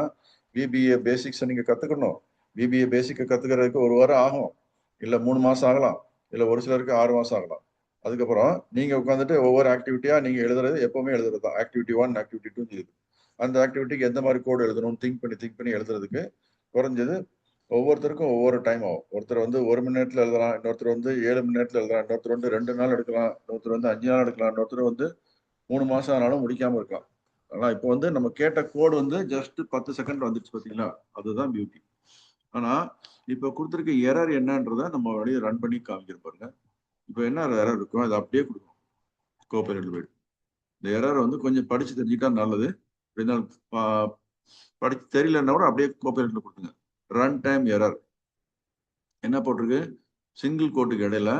விபிஏ பேசிக்ஸை நீங்க கத்துக்கணும். விபிஏ பேசிக்கை கத்துக்கிறதுக்கு 1 வாரம் ஆகும், இல்ல 3 மாசம் ஆகலாம், இல்ல ஒரு சிலருக்கு 6 மாசம் ஆகலாம். அதுக்கப்புறம் நீங்க உட்காந்துட்டு ஒவ்வொரு ஆக்டிவிட்டியா நீங்க எழுதுறது எப்பவுமே எழுதுறது தான், ஆக்டிவிட்டி 1 ஆக்டிவிட்டி 2 அந்த ஆக்டிவிட்டிக்கு எந்த மாதிரி கோடு எழுதணும் திங்க் பண்ணி எழுதுறதுக்கு குறைஞ்சது ஒவ்வொருத்தருக்கும் ஒவ்வொரு டைம் ஆகும். ஒருத்தர் வந்து 1 மணி நேரத்துல எழுதலாம், இன்னொருத்தர் வந்து 7 மணி நேரத்துல எழுதலாம், இன்னொருத்தர் வந்து 2 நாள் எடுக்கலாம், இன்னொருத்தர் வந்து 5 நாள் எடுக்கலாம், இன்னொருத்தர் வந்து 3 மாசம் ஆனாலும் முடிக்காம இருக்கலாம். ஆனா இப்போ வந்து நம்ம கேட்ட கோடு வந்து ஜஸ்ட் 10 செகண்ட் வந்துச்சு பாத்தீங்களா, அதுதான் பியூட்டி. ஆனா இப்போ கொடுத்துருக்க எரர் என்னன்றத நம்ம வெளியே ரன் பண்ணி காமிக்கிற பாருங்க. இப்போ என்ன எரர் இருக்கும் அதை அப்படியே கொடுக்கும் கோபைலட்ல போயிட்டு. இந்த எரர் வந்து கொஞ்சம் படிச்சு தெரிஞ்சுக்கிட்டா நல்லது, படிச்சு தெரியலன்னா கூட அப்படியே கோபைலட்ல கொடுத்துங்க. ரன் டைம் எரர் என்ன போட்டிருக்கு, சிங்கிள் கோட்டுக்கு இடையில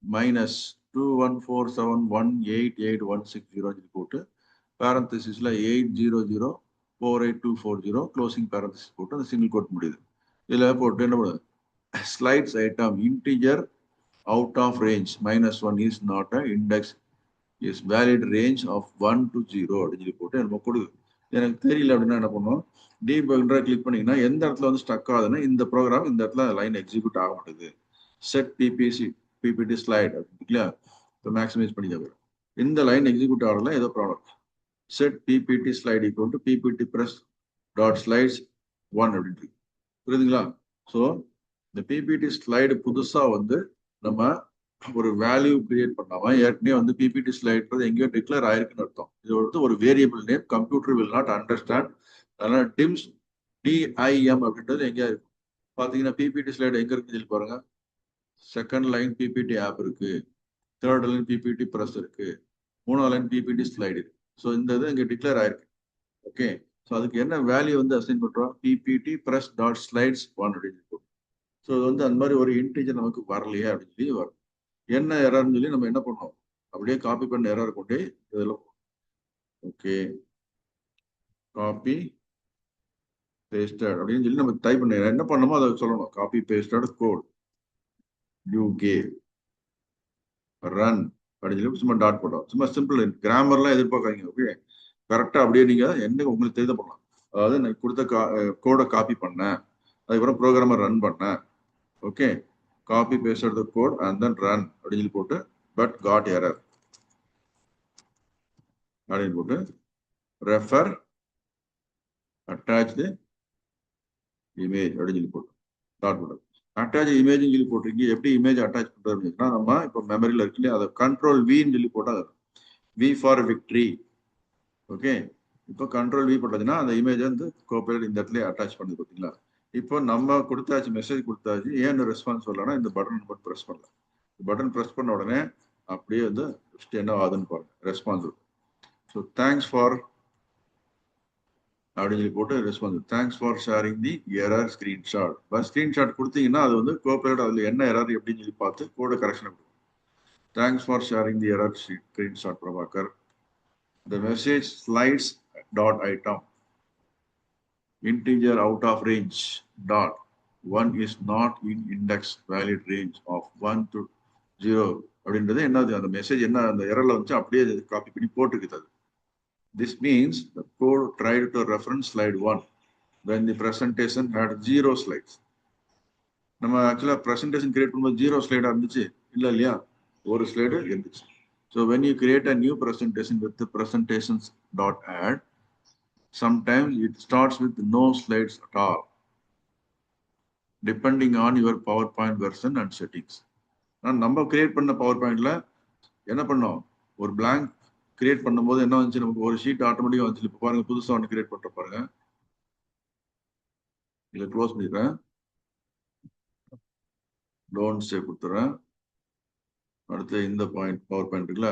-2147188160 போட்டு பேரந்தசிஸ்ல 80048240240 க்ளோசிங் பேரந்தசிஸ் போட்டு அந்த சிங்கிள் கோட் முடியுது. இதுல போட்டு என்ன பண்ணுது, slides item integer out of range -1 is not a index is valid range of 1 to 0 அப்படின்னு சொல்லி போட்டு நம்ம கொடுக்குது. எனக்கு தெரியல அப்படின்னா என்ன பண்ணுவோம், டீபக்ன்ற கிளிக் பண்ணீங்கன்னா எந்த இடத்துல வந்து ஸ்டக் ஆகுதுன்னா இந்த ப்ரோக்ராம் இந்த இடத்துல லைன் எக்ஸிக்யூட் ஆக மாட்டேங்குது. செட் பிபிடி ஸ்லைட் அப்படிங்களா, இப்போ மேக்ஸிமைஸ் பண்ணி தவிர இந்த லைன் எக்ஸிக்யூட் ஆகல, ஏதோ problem. Set PPT slide equal to PPT press dot slides 1 அப்படின்ட்டு புரியுதுங்களா. ஸோ இந்த பிபிடி ஸ்லைடு புதுசா வந்து நம்ம ஒரு வேல்யூ கிரியேட் பண்ணாம ஏற்கனவே வந்து பிபிடி ஸ்லைட் எங்கேயோ டிக்ளேர் ஆயிருக்குன்னு அர்த்தம். இது வந்து ஒரு variable name, computer will not understand. அதனால டிம்ஸ் டிஐஎம் அப்படின்றது எங்கேயா இருக்கும் பாத்தீங்கன்னா, பிபிடி ஸ்லைடு எங்க இருக்குன்னு சொல்லி பாருங்க. செகண்ட் லைன் பிபிடி ஆப் இருக்கு, தேர்ட் லைன் பிபிடி பிரஸ் இருக்கு, 3வது லைன் பிபிடி ஸ்லைடு இருக்கு. ஸோ இந்த இது இங்க டிக்ளேர் ஆயிருக்கு. ஓகே, ஸோ அதுக்கு என்ன வேல்யூ வந்து அசைன் பண்றோம், பிபிடி பிரஸ் டாட் ஸ்லைட்ஸ் 1 அப்படின்னு சொல்லி. ஸோ இது வந்து அந்த மாதிரி ஒரு இன்டிஜர் நமக்கு வரலையே அப்படின்னு சொல்லி வரும். என்ன எரர்னு சொல்லி நம்ம என்ன பண்ணோம், அப்படியே காப்பி பண்ண எரர் கொண்டு இதில் ஓகே காப்பி பேஸ்டட் அப்படின்னு சொல்லி நம்ம டைப் பண்ண என்ன பண்ணணுமோ அதை சொல்லணும். Copy pasted code you gave run அப்படின்னு சொல்லி சும்மா டாட் போட்டோம். சும்மா சிம்பிள், கிராமர்லாம் எதிர்பார்க்காதீங்க. ஓகே, கரெக்டா அப்படியே நீங்க என்ன உங்களுக்கு தெரிஞ்ச பண்ணலாம். அதாவது நான் கொடுத்த கோடை காப்பி பண்ணேன், அதுக்கப்புறம் ப்ரோக்ராமை ரன் பண்ணேன். Okay, copy pasted the code and then run அப்படின்னு சொல்லி போட்டு பட் காட் எரர் அப்படின்னு போட்டு ரெஃபர் அட்டாச் இமேஜ் அப்படின்னு சொல்லி போட்டு டாட் போட்டு அட்டாச் இமேஜ் சொல்லி போட்டிருக்கீங்க. எப்படி இமேஜ் அட்டாச் பண்றதுன்னா, நம்ம இப்போ மெமரியில் இருக்கு இல்லையா, அதை கண்ட்ரோல் வின்னு சொல்லி போட்டால் வி ஃபார் விக்ட்ரி. ஓகே, இப்போ கண்ட்ரோல் வி போட்டதுன்னா அந்த இமேஜ் வந்து கோப்பையில் இந்த இடத்துல அட்டாச் பண்ணுது பார்த்தீங்களா. இப்போ நம்ம கொடுத்தாச்சு, மெசேஜ் கொடுத்தாச்சு, ஏன்னு ரெஸ்பான்ஸ் சொல்லலாம், இந்த பட்டன் மட்டும் ப்ரெஸ் பண்ணலாம். பட்டன் ப்ரெஸ் பண்ண உடனே அப்படியே வந்து என்ன ஆகுதுன்னு பாருங்க, ரெஸ்பான்ஸ். ஸோ தேங்க்ஸ் ஃபார் அப்படின்னு சொல்லி போட்டு response, thanks for sharing the error screenshot. Bus screenshot கொடுத்தீங்கன்னா அது வந்து கோப்பையோட அதில் என்ன எரர் எப்படின்னு சொல்லி பார்த்து கோட கரெக்ஷன் கொடுக்கும். Thanks for sharing the error screenshot Prabhakar. The message slides dot item integer out of range dot 1 is not in index valid range of 1 to 0 அப்படின்றது என்னது, அந்த மெசேஜ் என்ன அந்த எரர்ல வந்து அப்படியே காப்பி பண்ணி போட்டுக்குது. This means the code tried to reference slide 1 when the presentation had 0 slides. நம்ம ஆக்சுவலா ப்ரெசன்டேஷன் கிரியேட் பண்ணும்போது 0 ஸ்லைடா இருந்துச்சு இல்லையா, ஒரு ஸ்லைடு இருந்துச்சு. So when you create a new presentation with presentations dot add, sometimes it starts with no slides at all depending on your PowerPoint version and settings. நம்ம create பண்ண PowerPointல என்ன பண்ணோம், ஒரு blank கிரியேட் பண்ணும்போது என்ன வந்துச்சு, நமக்கு ஒரு ஷீட் ஆட்டோமேட்டிக்கா வந்துச்சு. இப்போ பாருங்க, புதுசா ஒன்று கிரியேட் பண்ற பாருங்க, இதை க்ளோஸ் பண்ணிடுறேன், டோன்ட் சேவ் கொடுத்துறேன். அடுத்து இந்த பாயிண்ட் பவர் பாயிண்ட் இருக்குல்ல,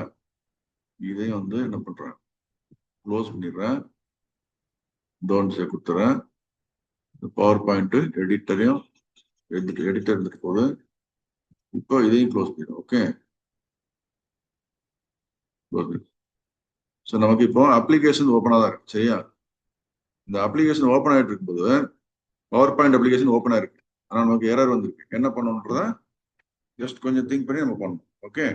இதையும் வந்து என்ன பண்றேன், க்ளோஸ் பண்ணிடுறேன், டோன்ட் சேவ் கொடுத்துறேன். பவர் பாயிண்ட் எடிட்டரையும் எடிட்டர் இருந்துட்டு போகுது. இப்போ இதையும் க்ளோஸ் பண்ணிடுறேன். ஓகே, ஸோ நமக்கு இப்போ அப்ளிகேஷன் ஓப்பனாக தான் இருக்கு. சரியா, இந்த அப்ளிகேஷன் ஓப்பன் ஆகிட்டு இருக்கும்போது பவர் பாயிண்ட் அப்ளிகேஷன் ஓப்பன் ஆயிருக்கு, ஆனால் நமக்கு எரர் வந்திருக்கு. என்ன பண்ணணுன்றத ஜஸ்ட் கொஞ்சம் திங்க் பண்ணி நம்ம பண்ணணும். ஓகே,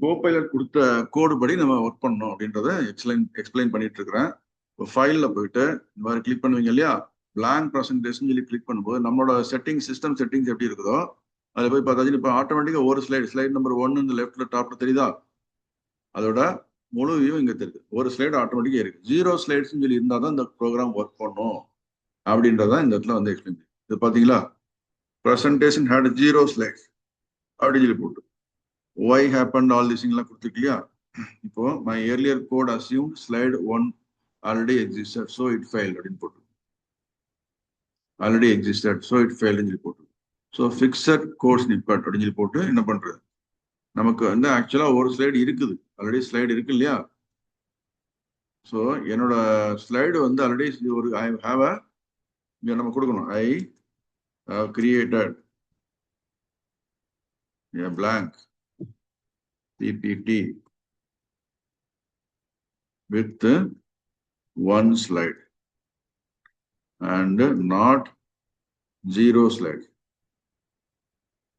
கோபைலட் கொடுத்த கோடு படி நம்ம ஒர்க் பண்ணணும் அப்படின்றத எக்ஸ்பிளைன் பண்ணிட்டு இருக்கிறேன். இப்போ ஃபைலில் போயிட்டு இந்த மாதிரி கிளிக் பண்ணுவீங்க இல்லையா, பிளாங்க் ப்ரெசன்டேஷன் சொல்லி கிளிக் பண்ணும்போது நம்மளோட சிஸ்டம் செட்டிங்ஸ் எப்படி இருக்குதோ அதில் போய் பார்த்தாச்சு. இப்போ ஆட்டோமேட்டிக்காக ஒரு ஸ்லைடு நம்பர் 1 இந்த லெஃப்ட்ல டாப்ல தெரியுதா, அதோட முழு வியூ இங்கே தெரியுது. ஒரு ஸ்லைடு ஆட்டோமேட்டிக்காக இருக்கு. 0 ஸ்லைட்ஸ் சொல்லி இருந்தால் தான் இந்த ப்ரோக்ராம் ஒர்க் பண்ணும் அப்படின்றதான் இந்த இடத்துல வந்து எக்ஸ்பிளைன். இது பார்த்தீங்களா, ப்ரெசன்டேஷன் ஹேட் 0 ஸ்லைட்ஸ் அப்படின்னு சொல்லி போட்டு why happened all this எல்லாம் கொடுத்துருக்கலையா. இப்போ my earlier code assumed slide 1 already existed so it failed அப்படின்னு போட்டு, already existed so it failed சொல்லி போட்டு, ஸோ ஃபிக்ஸட் கோட் ஸ்னிப்பட் அப்படின்னு சொல்லி போட்டு என்ன பண்றது, நமக்கு வந்து ஆக்சுவலா ஒரு ஸ்லைடு இருக்குது, ஆல்ரெடி ஸ்லைடு இருக்கு இல்லையா. ஸோ என்னோட ஸ்லைடு வந்து ஆல்ரெடி ஒரு ஐ ஹாவ் அ, இங்க நம்ம கொடுக்கணும், I created a blank PPT with one slide and not 0 slide.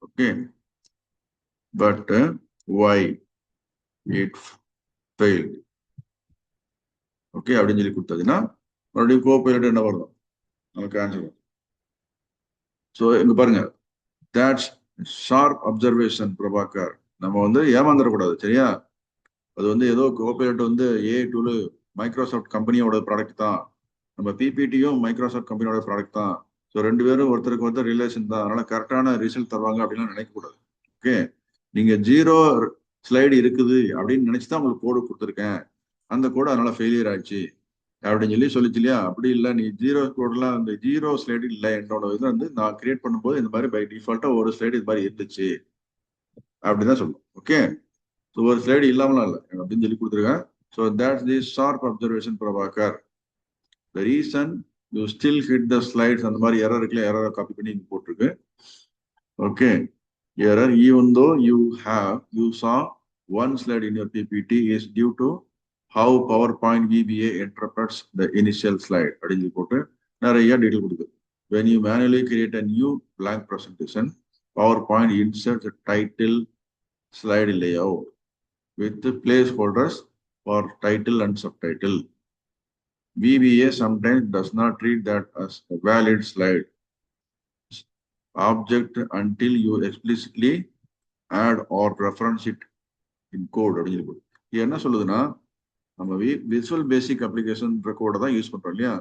Okay, but why it failed. Okay, அப்படின்னு சொல்லி கொடுத்ததுன்னா மறுபடியும் கோபைலட் என்ன வரும், நமக்கு ஆன்சர் வரும். ஸோ இங்க பாருங்க, தட்ஸ் ஷார்ப் அப்சர்வேஷன் பிரபாகர். நம்ம வந்து ஏமாந்துடக்கூடாது. சரியா, அது வந்து ஏதோ கோபைலட் வந்து ஏ டூல் மைக்ரோசாஃப்ட் கம்பெனியோட ப்ராடக்ட் தான், நம்ம பிபிடியும் மைக்ரோசாஃப்ட் கம்பெனியோட ப்ராடக்ட் தான். ஸோ ரெண்டு பேரும் ஒருத்தருக்கு ஒருத்தர் ரிலேஷன் தான், அதனால கரெக்டான ரிசல்ட் தருவாங்க அப்படின்லாம் நினைக்கக்கூடாது. ஓகே, நீங்க 0 ஸ்லைடு இருக்குது அப்படின்னு நினைச்சுதான் உங்களுக்கு கோடு கொடுத்துருக்கேன், அந்த கோடு அதனால ஃபெயிலியர் ஆயிடுச்சு அப்படின்னு சொல்லிச்சு இல்லையா. அப்படி இல்லை, நீ 0 கோடெல்லாம் அந்த 0 ஸ்லைடு இல்லை, என்னோட இது வந்து நான் கிரியேட் பண்ணும்போது இந்த மாதிரி பை டிஃபால்ட்டா ஒரு ஸ்லைடு இது மாதிரி இருந்துச்சு அப்படிதான் சொல்லுவோம். ஓகே, ஸோ ஒரு ஸ்லைடு இல்லாமலாம் இல்லை அப்படின்னு சொல்லி கொடுத்துருக்கேன். So that's the sharp observation Prabhakar. The reason you still hit the slides, அந்த மாதிரி எரர் இருக்குல்ல, எரரை காப்பி பண்ணி இங்க போட்டிருக்கு. Okay, error even though you saw one slide in your PPT is due to how PowerPoint VBA interprets the initial slide அப்படின்னு போட்டு நிறைய detail கொடுக்குது. When you manually create a new blank presentation, PowerPoint inserts a title slide layout with placeholders for title and subtitle. VBA sometimes does not treat that as a valid slide object until you explicitly add or reference it in code அப்படின்னு சொல்லி. இது என்ன சொல்லுதுன்னா, நம்ம visual பேசிக் application கோடை தான் use பண்றோம் இல்லையா.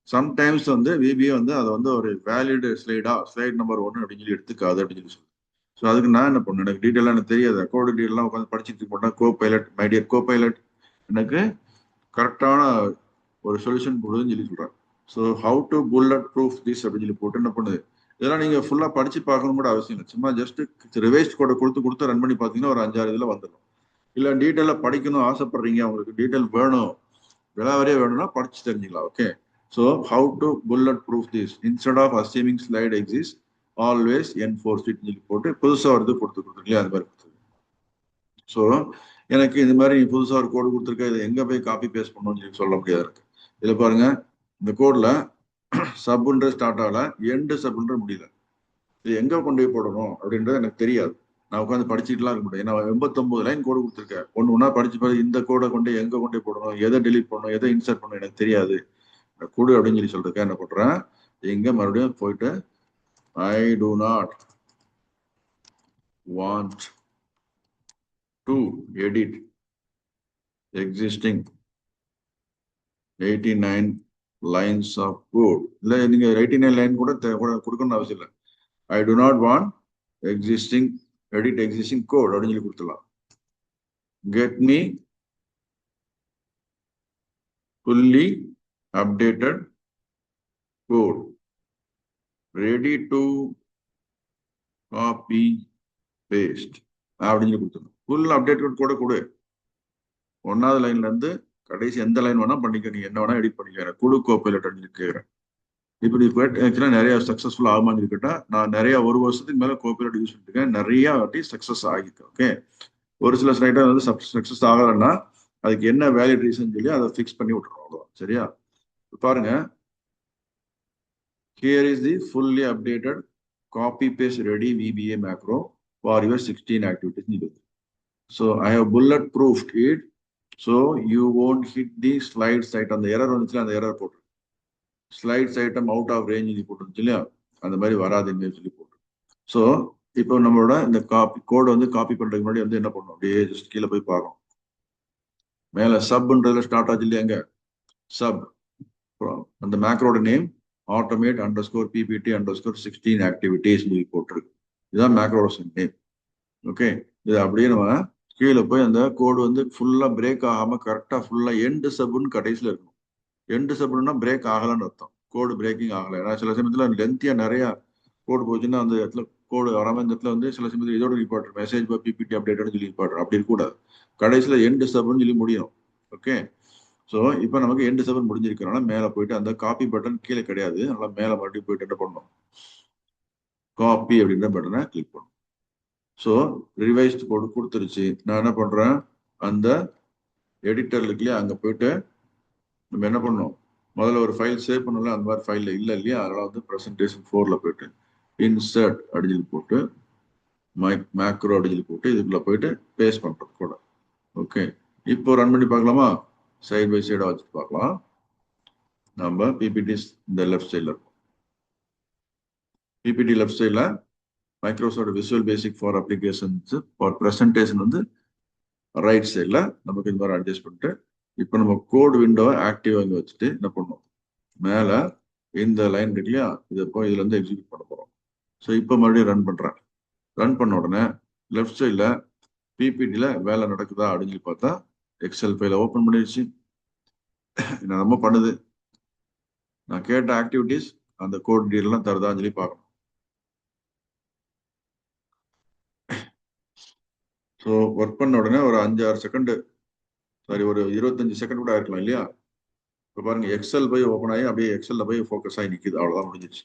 சம்டைம்ஸ் வந்து விபிஏ வந்து அதை வந்து ஒரு வேலிட் ஸ்லைட் நம்பர் 1 அப்படின்னு சொல்லி எடுத்துக்காது அப்படின்னு சொல்லி. ஸோ அதுக்கு நான் என்ன பண்ணேன், எனக்கு டீட்டெயிலாக எனக்கு தெரியாது, கோடு டீட்டெயிலாம் உட்காந்து படிச்சுட்டு போட்டேன். கோபைலட், மை டியர் கோபைலட், எனக்கு கரெக்டான ஒரு சொல்யூஷன் கொடுன்னு சொல்லி சொல்றேன். So how to bullet proof this அப்படின்னு சொல்லி போட்டு என்ன பண்ணுது, இதெல்லாம் நீங்க ஃபுல்லா படிச்சு பார்க்கணும் கூட அவசியம் இல்லை. சும்மா ஜஸ்ட் ரிவைஸ் கோடை கொடுத்து ரன் பண்ணி பார்த்தீங்கன்னா ஒரு 5-6 இதுல வந்துடும். இல்லை டீட்டெயிலாக படிக்கணும் ஆசைப்படுறீங்க, உங்களுக்கு டீட்டெயில் வேணும், விலாவரியா வேணும்னா படிச்சு தெரிஞ்சுக்கலாம். Okay, so how to bullet proof this instead of assuming slide exist always enforce it சொல்லி போட்டு புதுசாக வருது கொடுத்துருக்கீங்களா, அது மாதிரி கொடுத்துருக்கு. ஸோ எனக்கு இந்த மாதிரி புதுசாக ஒரு கோடு கொடுத்துருக்க, இதை எங்கே போய் காப்பி பேஸ்ட் பண்ணணும்னு சொல்லி சொல்ல முடியாது இருக்கு. இதில் பாருங்க, இந்த கோடில் சப்ன்ற ஸ்டார்ட் ஆகல, எண்டு சப்ன்ற முடியல. இது எங்கே கொண்டு போய் போடணும் அப்படின்றது எனக்கு தெரியாது. நான் உட்காந்து படிச்சுட்டுலாம் இருக்க முடியும். நான் 89 லைன் கோடு கொடுத்துருக்கேன், ஒன்னா படிச்சு இந்த கோடை கொண்டு எங்க கொண்டு போடணும், எதை டெலிட் பண்ணணும், எதை இன்சர்ட் பண்ணணும் எனக்கு தெரியாது. கோடு அப்படின்னு சொல்லி சொல்றதுக்கு என்ன பண்றேன், இங்க மறுபடியும் போயிட்டு I do not want to edit existing 89 lines of code. இல்ல நீங்க 89 லைன் கூட கொடுக்கணும்னு அவசியம் இல்லை. I do not want edit existing code அப்படின்னு சொல்லி கொடுத்துடலாம். Get me fully updated code ready to copy paste அப்படின்னு சொல்லி கொடுத்துடலாம். ஃபுல் அப்டேட்டட் கூட கொடு. 1வது லைன்ல இருந்து கடைசி எந்த லைன் வேணா பண்ணிக்க, நீ என்ன வேணா எடிட் பண்ணிக்க, குழு கோப்பைலட் கேட்கிறேன். இப்படி ஆக்சுவலா நிறைய சக்சஸ்ஃபுல் ஆகுமான்னு இருக்கட்டா, நான் நிறைய 1 வருஷத்துக்கு மேல கோப்பைலட் யூஸ் பண்ணிருக்கேன், நிறைய வாட்டி சக்சஸ் ஆகிருக்கு. ஓகே, ஒரு சில ஸ்லைடா வந்து சக்சஸ் ஆகலைன்னா அதுக்கு என்ன வேலிட் ரீசன் சொல்லி அதை ஃபிக்ஸ் பண்ணி விட்டுறோம், அவ்வளவுதான். சரியா? பாருங்க, here is the fully updated copy paste ready VBA macro for your 16 activities. So I have bullet proofed it, so you won't hit the slides item. அந்த எரர் வந்துச்சுல, அந்த எரர் போட்டு slides item out of range போட்டுருச்சு இல்லையா, அந்த மாதிரி வராதுன்னு சொல்லி போட்டு. ஸோ இப்போ நம்மளோட இந்த கோடை வந்து காப்பி பண்றதுக்கு முன்னாடி வந்து என்ன பண்ணணும், அப்படியே ஜஸ்ட் கீழே போய் பார்க்கணும். மேல சப்ன்றதுல ஸ்டார்ட் ஆச்சு இல்லையா, அங்க சப் அந்த மேக்ரோட நேம் automate _ ppt _ 16 activities போட்டிருக்கு. இதுதான் மேக்ரோட நேம். ஓகே, இது அப்படியே நம்ம கீழே போய் அந்த கோடு வந்து ஃபுல்லா பிரேக் ஆகாம கரெக்டா ஃபுல்லா எண்டு சப்னு கடைசியில இருக்கணும். எண்டு சப்னா பிரேக் ஆகலன்னு அர்த்தம், கோடு பிரேக்கிங் ஆகலை. ஏன்னா சில சமயத்துல லென்த்தியா நிறைய கோடு போச்சுன்னா அந்த இடத்துல கோடு வராம இந்த இடத்துல வந்து சில சமயத்துல இதோட ரிப்போர்ட் மெசேஜ் பிபிடி அப்டேட் சொல்லி ரிப்போர்ட் அப்படி இருக்கக்கூடாது. கடைசியில எண்டு சப்னு சொல்லி முடியும். ஓகே, ஸோ இப்போ நமக்கு எண்டு சப்னு முடிஞ்சிருக்கிறனால மேலே போயிட்டு அந்த காப்பி பட்டன் கீழே கிடையாது, அதனால மேலே மறுபடியும் போயிட்டு என்ன பண்ணணும், காப்பி அப்படின்ற பட்டனை கிளிக் பண்ணணும். ஸோ ரிவைஸ்ட் கோடு கொடுத்துருச்சு. நான் என்ன பண்றேன், அந்த எடிட்டர்ல இல்லையா, அங்க போயிட்டு நம்ம என்ன பண்ணணும், முதல்ல ஒரு ஃபைல் சேவ் பண்ணல, அந்த மாதிரி ஃபைல்ல இல்லை இல்லையா, அதனால வந்து ப்ரெசன்டேஷன் 4ல போயிட்டு இன்சர்ட் அப்படின்னு போட்டு மேக்ரோ அப்படின்னு போட்டு இதுக்குள்ள போயிட்டு பேஸ்ட் பண்றது கூட. ஓகே, இப்போ ரன் பண்ணி பார்க்கலாமா, சைட் பை சைடா வச்சுட்டு பார்க்கலாம். நம்ம பிபிடிஸ் இந்த லெஃப்ட் சைட்ல இருக்கும். பிபிடி லெஃப்ட் சைட்ல Microsoft visual basic for applications for presentation வந்து ரைட் சைட்ல நமக்கு இந்த மாதிரி அட்ஜஸ்ட் பண்ணிட்டு, இப்போ நம்ம கோட் விண்டோவை ஆக்டிவ் அங்கே வச்சுட்டு என்ன பண்ணோம், மேல இந்த லைன் இருக்கு இல்லையா, இதை போய் இதுல இருந்து எக்ஸிக்யூட் பண்ண போறோம். ஸோ இப்போ மறுபடியும் ரன் பண்றேன். ரன் பண்ண உடனே லெஃப்ட் சைட்ல பிபிடியில வேலை நடக்குதா அப்படின்னு சொல்லி பார்த்தா எக்ஸல் ஃபைல ஓப்பன் பண்ணிடுச்சு. என்ன நம்ம பண்ணுது, நான் கேட்ட ஆக்டிவிட்டிஸ் அந்த கோட் டீலாம் தருதான்னு சொல்லி பார்க்கணும். ஸோ ஒர்க் பண்ண உடனே ஒரு 5-6 செகண்ட், சாரி ஒரு 25 செகண்ட் கூட இருக்கலாம் இல்லையா. இப்போ பாருங்க, எக்ஸல் போய் ஓப்பன் ஆகி அப்படியே எக்ஸல்ல போய் ஃபோக்கஸ் ஆகி நிற்குது, அவ்வளோதான் முடிஞ்சிச்சு.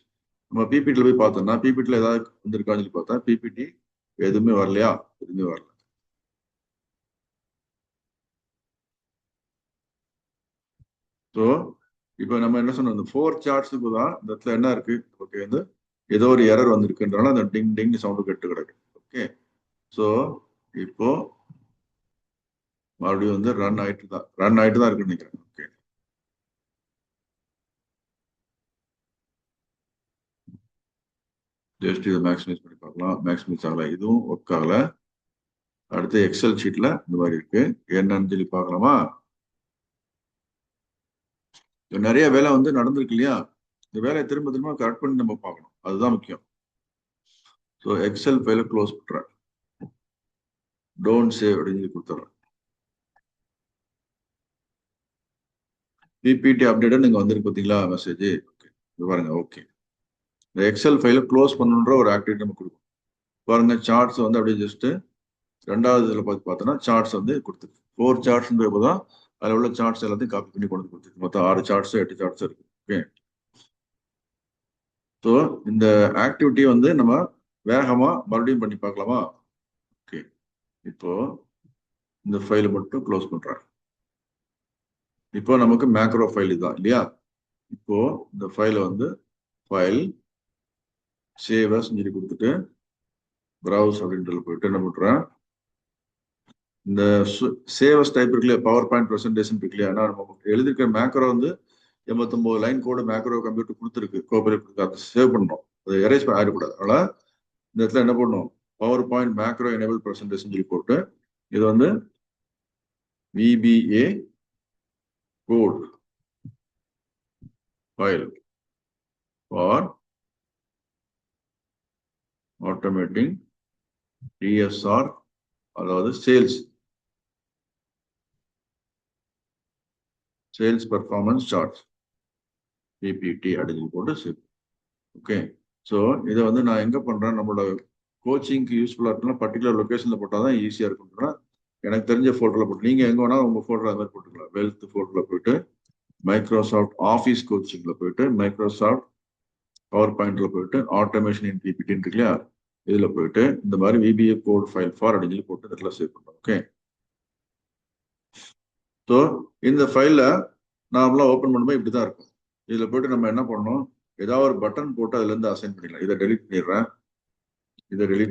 நம்ம பிபிடியில் போய் பார்த்தோம்னா பிபிடியில் ஏதாவது வந்திருக்கான்னு சொல்லி பார்த்தா பிபிடி எதுவுமே வரலையா, எதுவுமே வரல. ஸோ இப்போ நம்ம என்ன சொன்னோம், இந்த 4 சார்ட்ஸுக்கு தான் இந்த இடத்துல என்ன இருக்கு, ஓகே, வந்து ஏதோ ஒரு எரர் வந்திருக்குன்றனால அந்த டிங் டிங் சவுண்டு கெட்டு கிடக்கு. ஓகே, ஸோ இப்போ மறுபடியும் வந்து ரன் ஆயிட்டு தான் இருக்குன்னு நினைக்கிறேன். ஓகே, ஜஸ்ட் இதை மேக்ஸிமைஸ் பண்ணி பார்க்கலாம். மேக்ஸிமைஸ் ஆகல, இதுவும் ஒர்க் ஆகல. அடுத்து எக்ஸல் ஷீட்ல இந்த மாதிரி இருக்கு, என்னன்னு சொல்லி பார்க்கலாமா. நிறைய வேலை வந்து நடந்திருக்கு இல்லையா, இந்த வேலையை திரும்ப திரும்ப கரெக்ட் பண்ணி நம்ம பார்க்கணும், அதுதான் முக்கியம். ஸோ எக்ஸல் ஃபைல க்ளோஸ் பண்றேன், டோன்ட் சேவ் அப்படின்னு சொல்லி கொடுத்துட்றேன். பிபிடி அப்டேட் நீங்க வந்திருக்கு பார்த்தீங்களா மெசேஜ், ஓகே பாருங்க. ஓகே, இந்த எக்ஸல் ஃபைல க்ளோஸ் பண்ணுன்ற ஒரு ஆக்டிவிட்டி நம்ம கொடுக்கும். பாருங்க, சார்ட்ஸ் வந்து அப்படியே ஜஸ்ட் 2வது இதில் பார்த்தோன்னா சார்ட்ஸ் வந்து கொடுத்துருக்கு. 4 சார்ட்ஸ் தான் அதில் உள்ள சார்ட்ஸ் எல்லாத்தையும் காப்பி பண்ணி கொண்டு கொடுத்துருக்கு. மொத்தம் 6 சார்ட்ஸ் 8 சார்ட்ஸ் இருக்கு. ஓகே, ஸோ இந்த ஆக்டிவிட்டி வந்து நம்ம வேகமா மறுபடியும் பண்ணி பார்க்கலாமா. ஓகே, இப்போ இந்த ஃபைலை மட்டும் க்ளோஸ் பண்றேன். இப்போ நமக்கு மேக்ரோ ஃபைல் இதுதான் இல்லையா. இப்போ இந்த ஃபைலை வந்து ஃபைல் சேவ் அஸ் சொல்லி கொடுத்துட்டு ப்ரௌஸ் அப்படின்றதுல போயிட்டு என்ன பண்றேன், இந்த சேவ் அஸ் டைப் இருக்கு இல்லையா, பவர் பாயிண்ட் ப்ரெசன்டேஷன் இருக்கு இல்லையா, நம்ம எழுதிருக்க மேக்ரோ வந்து 89 லைன் கோடு மேக்ரோ கம்ப்யூட்டர் கொடுத்துருக்கு, கோபரேட் கொடுத்து அதை சேவ் பண்ணணும். அதை எரேஸ் பண்ண ஆயிடக்கூடாது. அதனால இந்த இடத்துல என்ன பண்ணணும், PowerPoint macro enable percentage சொல்லி போட்டு இது வந்து VBA code file for automating DSR, அதாவது சேல்ஸ் பெர்ஃபார்மன்ஸ் சார்ட் PPT அப்படின்னு போட்டு சேவ். ஓகே, ஸோ இதை வந்து நான் எங்க பண்றேன், நம்மளோட கோச்சிங்க்கு யூஸ்ஃபுல்லா இருக்குன்னா பர்டிகுலர் லொகேஷன்ல போட்டால் தான் ஈஸியா இருக்கும்னா எனக்கு தெரிஞ்ச ஃபோல்டர்ல போட்டு நீங்க எங்க வேணா உங்க ஃபோல்டர் அது மாதிரி போட்டுக்கலாம். வெல்த் ஃபோல்டர்ல போயிட்டு மைக்ரோசாஃப்ட் ஆஃபீஸ் கோச்சிங்ல போயிட்டு மைக்ரோசாஃப்ட் பவர் பாயிண்ட்ல போயிட்டு ஆட்டோமேஷன் இன் PPT இருக்கு இல்லையா, இதுல போயிட்டு இந்த மாதிரி VBA கோட் ஃபைல் ஃபார் அப்படின்னு சொல்லி போட்டு இடத்துல சேவ் பண்ணுறோம். ஓகே, ஸோ இந்த ஃபைல நார்மலாக ஓப்பன் பண்ணும்போது இப்படி தான் இருக்கும். இதுல போயிட்டு நம்ம என்ன பண்ணணும், ஏதாவது ஒரு பட்டன் போட்டு அதுல இருந்து அசைன் பண்ணிடலாம். இதை டெலிட்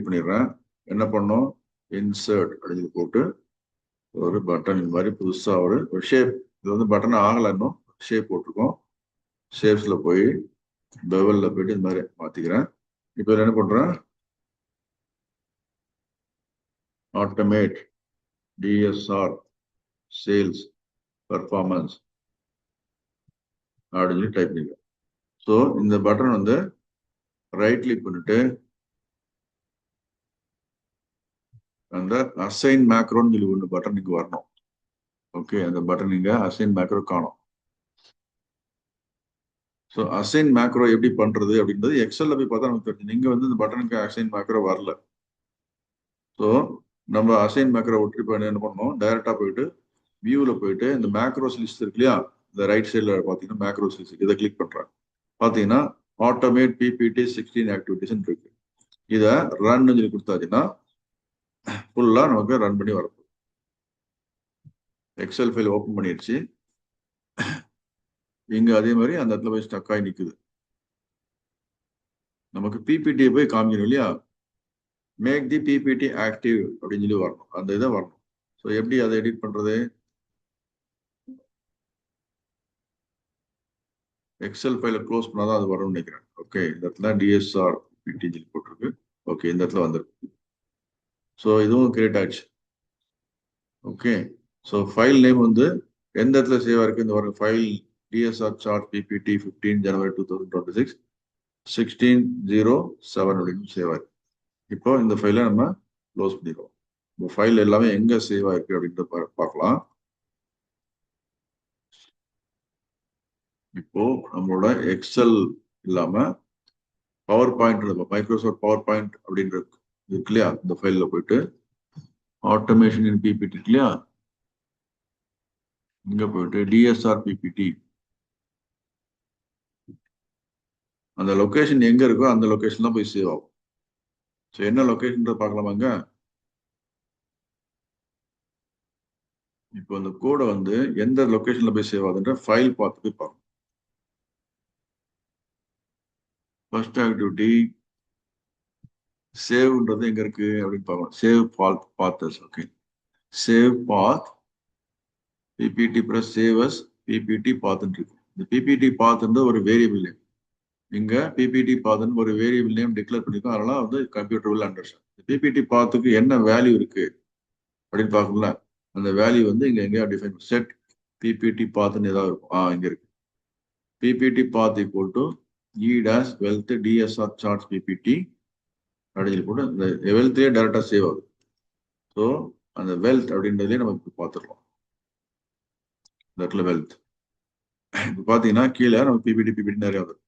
பண்ணிடுறேன். என்ன பண்ணோம், இன்சர்ட் அப்படின்னு போட்டு ஒரு பட்டன் இந்த மாதிரி புதுசா ஒரு ஷேப், இது வந்து பட்டன் ஆகலை இன்னும், ஷேப் போட்டிருக்கோம். ஷேப்ஸ்ல போய் பெவல்ல போயிட்டு இந்த மாதிரி மாத்திக்கிறேன். இப்போ என்ன பண்றேன், ஆட்டோமேட் DSR சேல்ஸ் பெர்ஃபார்மன்ஸ் அப்படின்னு சொல்லி டைப் பண்ணிக்கிறேன். ஸோ இந்த பட்டன் வந்து ரைட் கிளிக் பண்ணிட்டு அந்த அசைன் மேக்ரோன்னு சொல்லி ஒன்று பட்டன் இங்க வரணும். ஓகே, அந்த பட்டன் இங்க அசைன் மேக்ரோ காணும். ஸோ அசைன் மேக்ரோ எப்படி பண்றது அப்படின்றது எக்ஸல்ல போய் பார்த்தா நமக்கு தெரிஞ்சு, நீங்க வந்து இந்த பட்டனுக்கு அசைன் மேக்ரோ வரல. ஸோ நம்ம அசைன் மேக்ரோ ஒட்டி என்ன பண்ணணும், டைரக்டா போயிட்டு வியூல போயிட்டு இந்த மேக்ரோஸ் லிஸ்ட் இருக்கு இல்லையா, இந்த ரைட் சைட்ல பாத்தீங்கன்னா மேக்ரோஸ் லிஸ்ட், இதை கிளிக் பண்றேன். பாத்தீங்கன்னா ஆட்டோமேட் PPT 16 ஆக்டிவிட்டிஸ் இருக்கு. இதை ரன் சொல்லி கொடுத்தாச்சுன்னா ஃபுல்லா நமக்கு ரன் பண்ணி வரப்போம். எக்ஸல் ஃபைல் ஓப்பன் பண்ணிடுச்சு. இங்க அதே மாதிரி அந்த இடத்துல போய் ஸ்டக் ஆகி நிக்குது. நமக்கு PPT போய் காமிக்கணும் இல்லையா, மேக் தி PPT ஆக்டிவ் அப்படின்னு சொல்லி வரணும், அந்த இதை வரணும். ஸோ எப்படி அதை எடிட் பண்றது, எக்ஸல் ஃபைல க்ளோஸ் பண்ணாதான் அது வரும்னு நினைக்கிறேன். ஓகே, இந்த இடத்துல DSR PPT சொல்லி போட்டிருக்கு. ஓகே, இந்த இடத்துல வந்துருக்கு. ஸோ இதுவும் கிரியேட் ஆயிடுச்சு. ஓகே, ஸோ ஃபைல் நேம் வந்து எந்த இடத்துல சேவ் ஆயிருக்கு, இந்த ஒரு ஃபைல் DSR சார்ட் PPT 15 ஜனவரி 2026 16/07 அப்படின்னு சேவ் ஆயிருக்கு. இப்போ இந்த ஃபைலை நம்ம க்ளோஸ் பண்ணிடுவோம். இந்த ஃபைல் எல்லாமே எங்க சேவ் ஆயிருக்கு அப்படின்றத பார்க்கலாம். இப்போ நம்மளோட எக்ஸல் இல்லாம power point, Microsoft power point அப்படின்றது இருக்கு இல்லையா, இந்த ஃபைல்ல போயிட்டு ஆட்டோமேஷன் இன் PPT இருக்கு இல்லையா, இங்க போயிட்டு DSR PPT, அந்த லொகேஷன் எங்க இருக்கோ அந்த லொகேஷன் தான் போய் சேவ் ஆகும். ஸோ என்ன லொகேஷன் பார்க்கலாமாங்க, இப்போ அந்த கோடை வந்து எந்த லொகேஷன்ல போய் சேவ் ஆகுதுன்ற ஃபைல் பார்த்துட்டு பார்க்கணும். ஃபர்ஸ்ட் ஆக்டிவிட்டி சேவ்ன்றது எங்க இருக்கு அப்படின்னு பார்க்கணும். சேவ் பாத், ஓகே, சேவ் பாத் PPT ப்ளஸ் சேவஸ் PPT பாத்துன்னு இருக்கு. இந்த PPT பாத்துன்ற ஒரு வேரியபிள் நேம், இங்க PPT பாத்துன்னு ஒரு வேரியபிள் நேம் டிக்ளேர் பண்ணிருக்கோம். அதெல்லாம் வந்து கம்ப்யூட்டர் வில் அண்டர்ஸ்டாண்ட். PPT பாத்துக்கு என்ன வேல்யூ இருக்கு அப்படின்னு பார்க்கணும்ல, அந்த வேல்யூ வந்து இங்க எங்கேயா டிஃபைன் செட் PPT பாத்துன்னு ஏதாவது இருக்கும். இங்க இருக்கு PPT path equal to E' wealth DSR charts PPT அப்படின்னு போட்டு இந்த வெல்த்லேயே டைரக்டா சேவ் ஆகுது. ஸோ அந்த வெல்த் அப்படின்றதே நம்ம இப்போ பார்த்துடலாம். இந்த இடத்துல வெல்த் இப்போ பார்த்தீங்கன்னா கீழே நம்ம PPT நிறைய வருது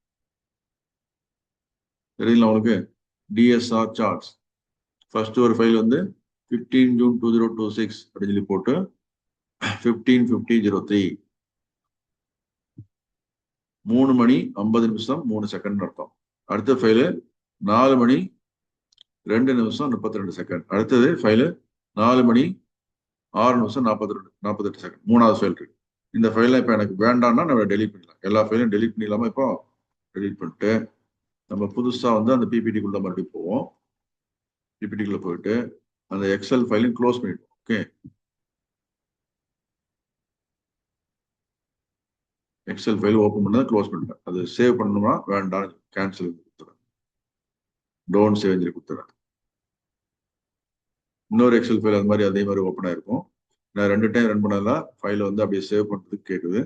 தெரியுங்களா உங்களுக்கு. DSR சார்ட்ஸ் ஃபர்ஸ்ட் ஒரு ஃபைல் வந்து 15 ஜூன் 2026 அப்படின்னு சொல்லி போட்டு 15/50/03 3 மணி 50 நிமிஷம் 3 செகண்ட் அர்த்தம். அடுத்த ஃபைலு 4 மணி 2 நிமிஷம் 32 செகண்ட். அடுத்தது ஃபைலு 4 மணி 6 நிமிஷம் 48 செகண்ட். மூணாவது ஃபைல் இருக்கு. இந்த ஃபைல இப்போ எனக்கு வேண்டாம்னா நம்ம டெலிட் பண்ணிடலாம். எல்லா ஃபைலும் டெலிட் பண்ணிடலாமா, இப்போ டெலிட் பண்ணிட்டு நம்ம புதுசா வந்து அந்த PPTக்குள்ள மறுபடியும் போவோம். PPTக்குள்ள போயிட்டு அந்த எக்ஸல் ஃபைலையும் க்ளோஸ் பண்ணிடுவோம். ஓகே, எக்ஸல் ஃபைல் ஓப்பன் பண்ணதை க்ளோஸ் பண்ணிட்டேன். அது சேவ் பண்ணணுமா வேண்டாம், கேன்சல் கொடுத்துறேன், டோன்ட் சேவ் கொடுத்துறேன். இன்னொரு எக்ஸல் ஃபைல் அது மாதிரி அதே மாதிரி ஓப்பன் ஆயிருக்கும். நான் 2 டைம் ரன் பண்ணல, ஃபைலை வந்து அப்படியே சேவ் பண்ணுறதுக்கு கேட்குது,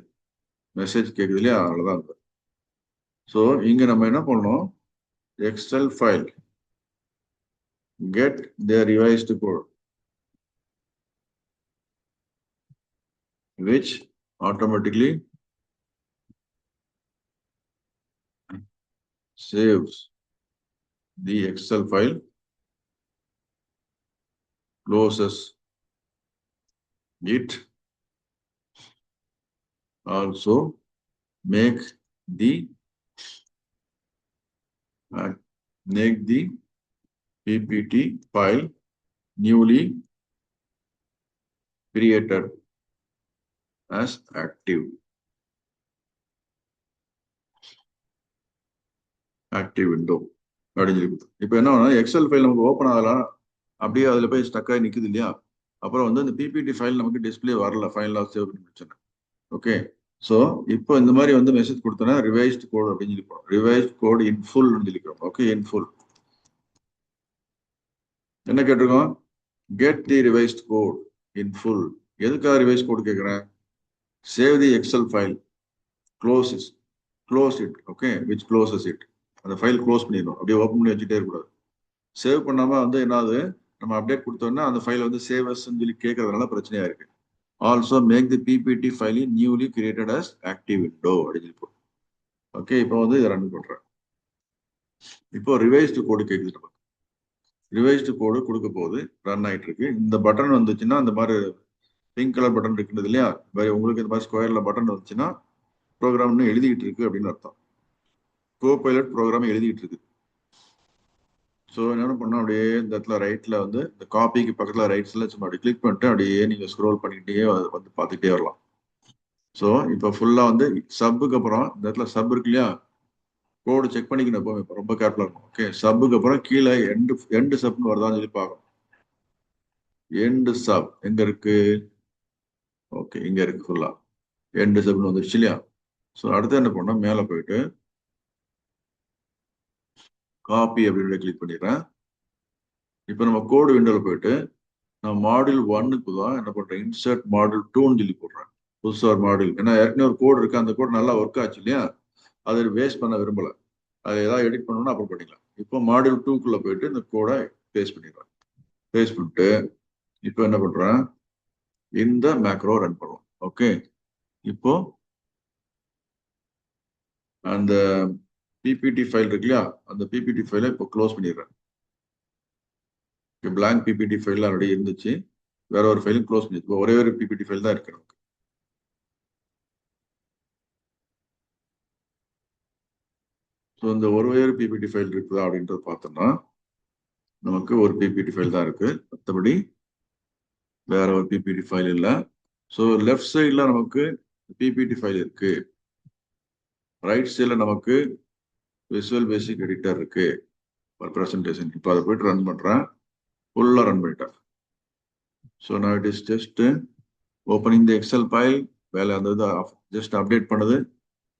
மெசேஜ் கேட்குது இல்லையா, அவ்வளோதான் இருந்தது. ஸோ இங்கே நம்ம என்ன பண்ணணும், Excel file get the revised code which automatically saves the Excel file, closes it, also make the PPT file newly created as active window அப்படின்னு சொல்லி. இப்போ என்ன எக்ஸல் ஃபைல் நமக்கு ஓப்பன் ஆகலாம், அப்படியே அதில் போய் ஸ்டக் ஆகி நிற்குது இல்லையா, அப்புறம் வந்து அந்த பிபிடி ஃபைல் நமக்கு டிஸ்பிளே வரல, ஃபைனலாக சேவ் பண்ணி முடிச்சேன். ஓகே, ஸோ இப்போ இந்த மாதிரி வந்து மெசேஜ் கொடுத்தோன்னா ரிவைஸ்ட் கோட் அப்படின்னு சொல்லி போகிறோம், ரிவைஸ்ட் கோட் இன் ஃபுல் சொல்லிக்கிறோம். ஓகே, இன் ஃபுல் என்ன கேட்டிருக்கோம், get the revised code in full. எதுக்காக ரிவைஸ் கோட் கேட்குறேன், save the Excel file, close it, okay, which closes it. அந்த ஃபைல் க்ளோஸ் பண்ணிடணும், அப்படியே ஓப்பன் பண்ணி வச்சுட்டே இருக்கக்கூடாது. சேவ் பண்ணாம வந்து என்னது, நம்ம அப்டேட் கொடுத்தோம்னா அந்த ஃபைல் வந்து சேவ் அஸ் சொல்லி கேட்கறதுனால பிரச்சனையா இருக்கு. Also make the PPT file newly created as active window அப்படின்னு சொல்லி போடும். ஓகே, இப்போ வந்து இதை ரன் பண்றேன். இப்போ ரிவைஸ்டு கோடு கேட்குது, நமக்கு ரிவைஸ்டு கோடு கொடுக்க போது ரன் ஆயிட்டு இருக்கு. இந்த பட்டன் வந்துச்சுன்னா, அந்த மாதிரி பிங்க் கலர் பட்டன் இருக்குது இல்லையா, உங்களுக்கு இந்த மாதிரி ஸ்கொயர்ல பட்டன் வந்துச்சுன்னா ப்ரோக்ராம்னு எழுதிட்டு இருக்கு அப்படின்னு அர்த்தம். கோபைலட் ப்ரோக்ராம் எழுதிட்டு இருக்கு. ஸோ என்ன பண்ணோம், அப்படியே இந்த இடத்துல ரைட்ல வந்து இந்த காப்பிக்கு பக்கத்துல ரைட்ஸ்ல சும்மா அப்படி கிளிக் பண்ணிட்டு அப்படியே நீங்க ஸ்க்ரோல் பண்ணிக்கிட்டே வந்து பார்த்துக்கிட்டே வரலாம். ஸோ இப்போ ஃபுல்லா வந்து சப்புக்கு அப்புறம் இந்த இடத்துல சப் இருக்கு இல்லையா, கோடு செக் பண்ணிக்கணும் எப்போ, இப்போ ரொம்ப கேர்ஃபுல்லா இருக்கும். ஓகே, சப்புக்கு அப்புறம் கீழே எண்டு சப்னு வருதான்னு சொல்லி பார்க்கணும். எண்டு சப் எங்க இருக்கு, ஓகே இங்க இருக்கு, ஃபுல்லா எண்டு சப்னு வந்துருச்சு இல்லையா. ஸோ அடுத்து என்ன பண்ணோம், மேலே போயிட்டு காப்பி அப்படின்னு கிளிக் பண்ணிடுறேன். இப்போ நம்ம கோடு விண்டோவில் போயிட்டு நான் மாடியூல் 1க்கு தான் என்ன பண்றேன், இன்சர்ட் மாடியூல் 2ன்னு சொல்லி போடுறேன். புதுசா ஒரு மாடியூல், ஏன்னா ஏற்கனவே ஒரு கோடு இருக்கு, அந்த கோடு நல்லா ஒர்க் ஆச்சு இல்லையா, அதை வேஸ்ட் பண்ண விரும்பல, அதை ஏதாவது எடிட் பண்ணணும்னா அப்புறம் பண்ணிக்கலாம். இப்போ மாடியூல் 2க்குள்ள போயிட்டு இந்த கோடை பேஸ்ட் பண்ணிடுறேன். பேஸ்ட் பண்ணிட்டு இப்போ என்ன பண்றேன், இந்த மேக்ரோ ரன் பண்ணுவோம். ஓகே, இப்போ அந்த பிபிடி ஃபைல் இருக்கு இல்லையா, அந்த பிபிடி ஃபைலை இப்போ க்ளோஸ் பண்ணிடுறேன். பிளாங்க் பிபிடி ஃபைல் ஆல்ரெடி இருந்துச்சு, வேற ஒரு ஃபைலும் க்ளோஸ் பண்ணி, இப்போ ஒரே ஒரு பிபிடி ஃபைல் தான் இருக்கு நமக்கு. ஸோ இந்த ஒரே ஒரு பிபிடி ஃபைல் இருக்குதா அப்படின்றது பார்த்தோம்னா நமக்கு ஒரு பிபிடி ஃபைல் தான் இருக்கு, மற்றபடி வேற ஒரு பிபிடி ஃபைல் இல்லை. ஸோ லெஃப்ட் சைடில் நமக்கு பிபிடி ஃபைல் இருக்கு, ரைட் சைடில் நமக்கு விசுவல் பேசிக் எடிட்டர் இருக்கு, ஒரு ப்ரெசன்டேஷன். இப்போ அதை போயிட்டு ரன் பண்றேன், ஃபுல்லாக ரன் பண்ணிட்டேன். ஸோ நான் it is just opening the Excel file, வேலை அந்த இது ஜஸ்ட் அப்டேட் பண்ணுது.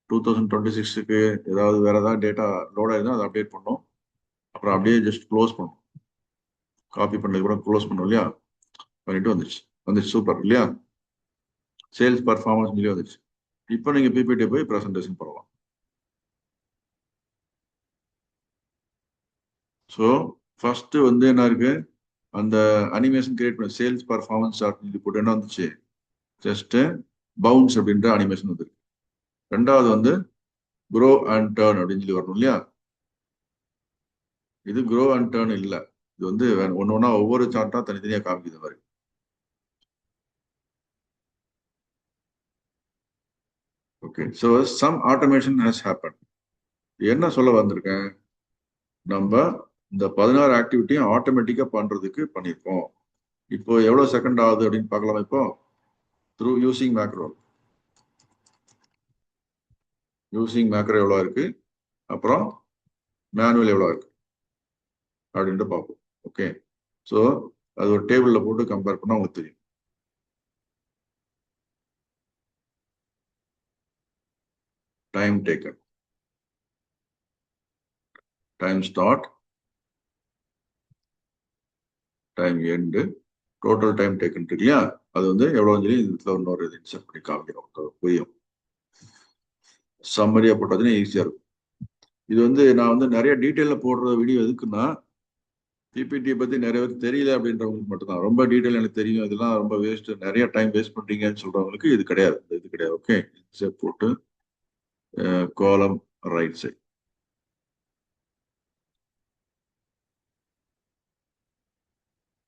2026க்கு ஏதாவது வேற ஏதாவது டேட்டா லோட் ஆயிருந்தா அதை அப்டேட் பண்ணோம், அப்புறம் அப்படியே ஜஸ்ட் க்ளோஸ் பண்ணும், காப்பி பண்ணது கூட க்ளோஸ் பண்ணும் இல்லையா, பண்ணிட்டு வந்துச்சு சூப்பர் இல்லையா, சேல்ஸ் பர்ஃபார்மன்ஸ் சொல்லி வந்துச்சு. இப்போ நீங்க பிபிடி போய் ப்ரெசன்டேஷன் பண்ணலாம். ஸோ ஃபர்ஸ்ட் வந்து என்ன இருக்கு, அந்த அனிமேஷன் கிரியேட் பண்ண சேல்ஸ் பர்ஃபார்மன்ஸ் அப்படின்னு போட்டு என்ன வந்துச்சு, ஜஸ்ட் பவுன்ஸ் அப்படின்ற அனிமேஷன் வந்துருக்கு. ரெண்டாவது வந்து க்ரோ அண்ட் டர்ன் அப்படின்னு சொல்லி வரணும் இல்லையா, இது க்ரோ அண்ட் டர்ன் இல்லை, இது வந்து ஒன்னு ஒன்னா ஒவ்வொரு சார்ட்டா தனித்தனியா காமிக்குது மாதிரி. Okay, so some automation has happen. என்ன சொல்ல வந்திருக்கேன், நம்ம இந்த 16 ஆக்டிவிட்டியும் ஆட்டோமேட்டிக்கா பண்றதுக்கு பண்ணியிருக்கோம். இப்போ எவ்வளவு செகண்ட் ஆகுது அப்படின்னு பார்க்கலாம். இப்போ த்ரூ யூசிங் மேக்ரோ எவ்வளோ இருக்கு, அப்புறம் மேனுவல் எவ்வளோ இருக்கு அப்படின்ட்டு பார்ப்போம். ஓகே, ஸோ அது ஒரு டேபிள்ல போட்டு கம்பேர் பண்ணா உங்களுக்கு தெரியும். time taken, time start, time end, total time taken இருக்கு இல்லையா, அது வந்து எவ்வளவு சொல்லி இதுல இன்னொரு இன்சர்ட் பண்ணி காமிக்கிறோம், புரியும். சம்மரியா போட்டதுன்னா ஈஸியா இருக்கும். இது வந்து நான் வந்து நிறைய டீட்டெயில போடுற வீடியோ எதுக்குன்னா, பிபிடி பத்தி நிறைய பேருக்கு தெரியல அப்படின்றவங்களுக்கு மட்டும்தான். ரொம்ப டீட்டெயில் எனக்கு தெரியும், இதெல்லாம் ரொம்ப வேஸ்ட், நிறைய டைம் வேஸ்ட் பண்றீங்கன்னு சொல்றவங்களுக்கு இது கிடையாது, இது கிடையாது. ஓகே, இன்சர்ட் போட்டு காலம் ரைட் சைட்,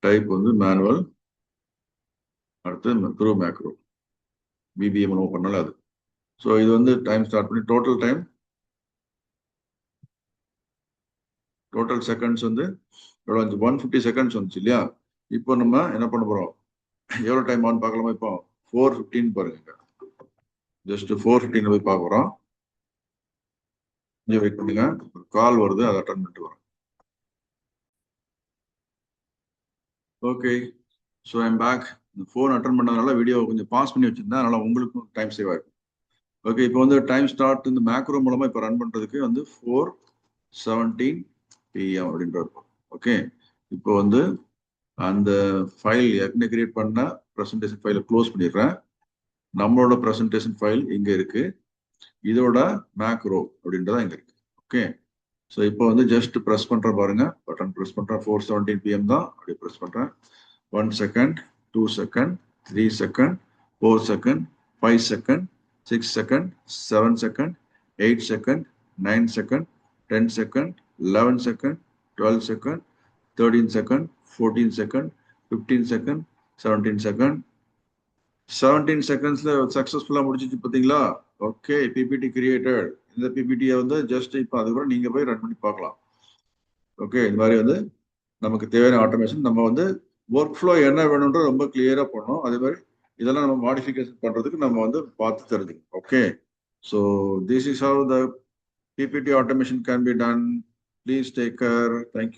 டைப் வந்து மேனுவல், அடுத்து த்ரூ மேக்ரோ, பிபிஎம் நம்ம பண்ணல அது. ஸோ இது வந்து டைம் ஸ்டார்ட் பண்ணி டோட்டல் டைம், டோட்டல் செகண்ட்ஸ் வந்து எவ்வளோ வந்துச்சு, 150 செகண்ட்ஸ் வந்துச்சு இல்லையா. இப்போ நம்ம என்ன பண்ண போறோம், எவ்வளோ டைம் ஆன் பார்க்கலாமா. இப்போ 4:15 பாருங்க, ஜஸ்ட் 4:15 போய் பார்க்குறோம். கொஞ்சம் வெயிட் பண்ணுங்க, கால் வருது, அதை அட்டன் பண்ணிட்டு வரோம். Okay, so I'm back. இந்த ஃபோன் அட்டன் பண்ணதுனால வீடியோ கொஞ்சம் பாஸ் பண்ணி வச்சிருந்தேன், அதனால உங்களுக்கும் டைம் சேவ் ஆயிருக்கும். ஓகே, இப்போ வந்து டைம் ஸ்டார்ட் இந்த மேக்ரோ மூலமா இப்போ ரன் பண்றதுக்கு வந்து 4:17 PM அப்படின்ற இருக்கும். ஓகே, இப்போ வந்து அந்த ஃபைல் ஏற்கனவே கிரியேட் பண்ண ப்ரெசன்டேஷன் ஃபைலை க்ளோஸ் பண்ணிடுறேன். நம்மளோட ப்ரெசன்டேஷன் ஃபைல் இங்க இருக்கு, இதோட மேக்ரோ அப்படின்றதா இங்க இருக்கு. ஓகே, ஸோ இப்போ வந்து ஜஸ்ட் ப்ரெஸ் பண்றேன் பாருங்க, பட்டன் ப்ரெஸ் பண்றேன், 4:17 PM தான், அப்படி ப்ரெஸ் பண்றேன். 1 second, 2 second, 3 second, 4 second, 5 second, 6 second, 7 second, 8 second, 9 second, 10 second, 11 second, 12 second, 13 second, 14 second, 15 second, 17 second. 17 செகண்ட்ஸ்ல சக்சஸ்ஃபுல்லா முடிச்சிச்சு பாத்தீங்களா. Okay, PPT created. இந்த பிபிடியை வந்து ஜஸ்ட் இப்போ அது கூட நீங்க போய் ரன் பண்ணி பார்க்கலாம். ஓகே, இந்த மாதிரி வந்து நமக்கு தேவையான ஆட்டோமேஷன், நம்ம வந்து ஒர்க் ஃப்ளோ என்ன வேணும்ன்ற ரொம்ப கிளியரா பண்ணணும். அதே மாதிரி இதெல்லாம் நம்ம மாடிஃபிகேஷன் பண்றதுக்கு நம்ம வந்து பார்த்து தெரிஞ்சுக்கணும். Okay, so this is how the PPT automation can be done. Please take care. Thank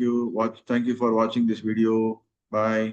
you for watching this video. Bye.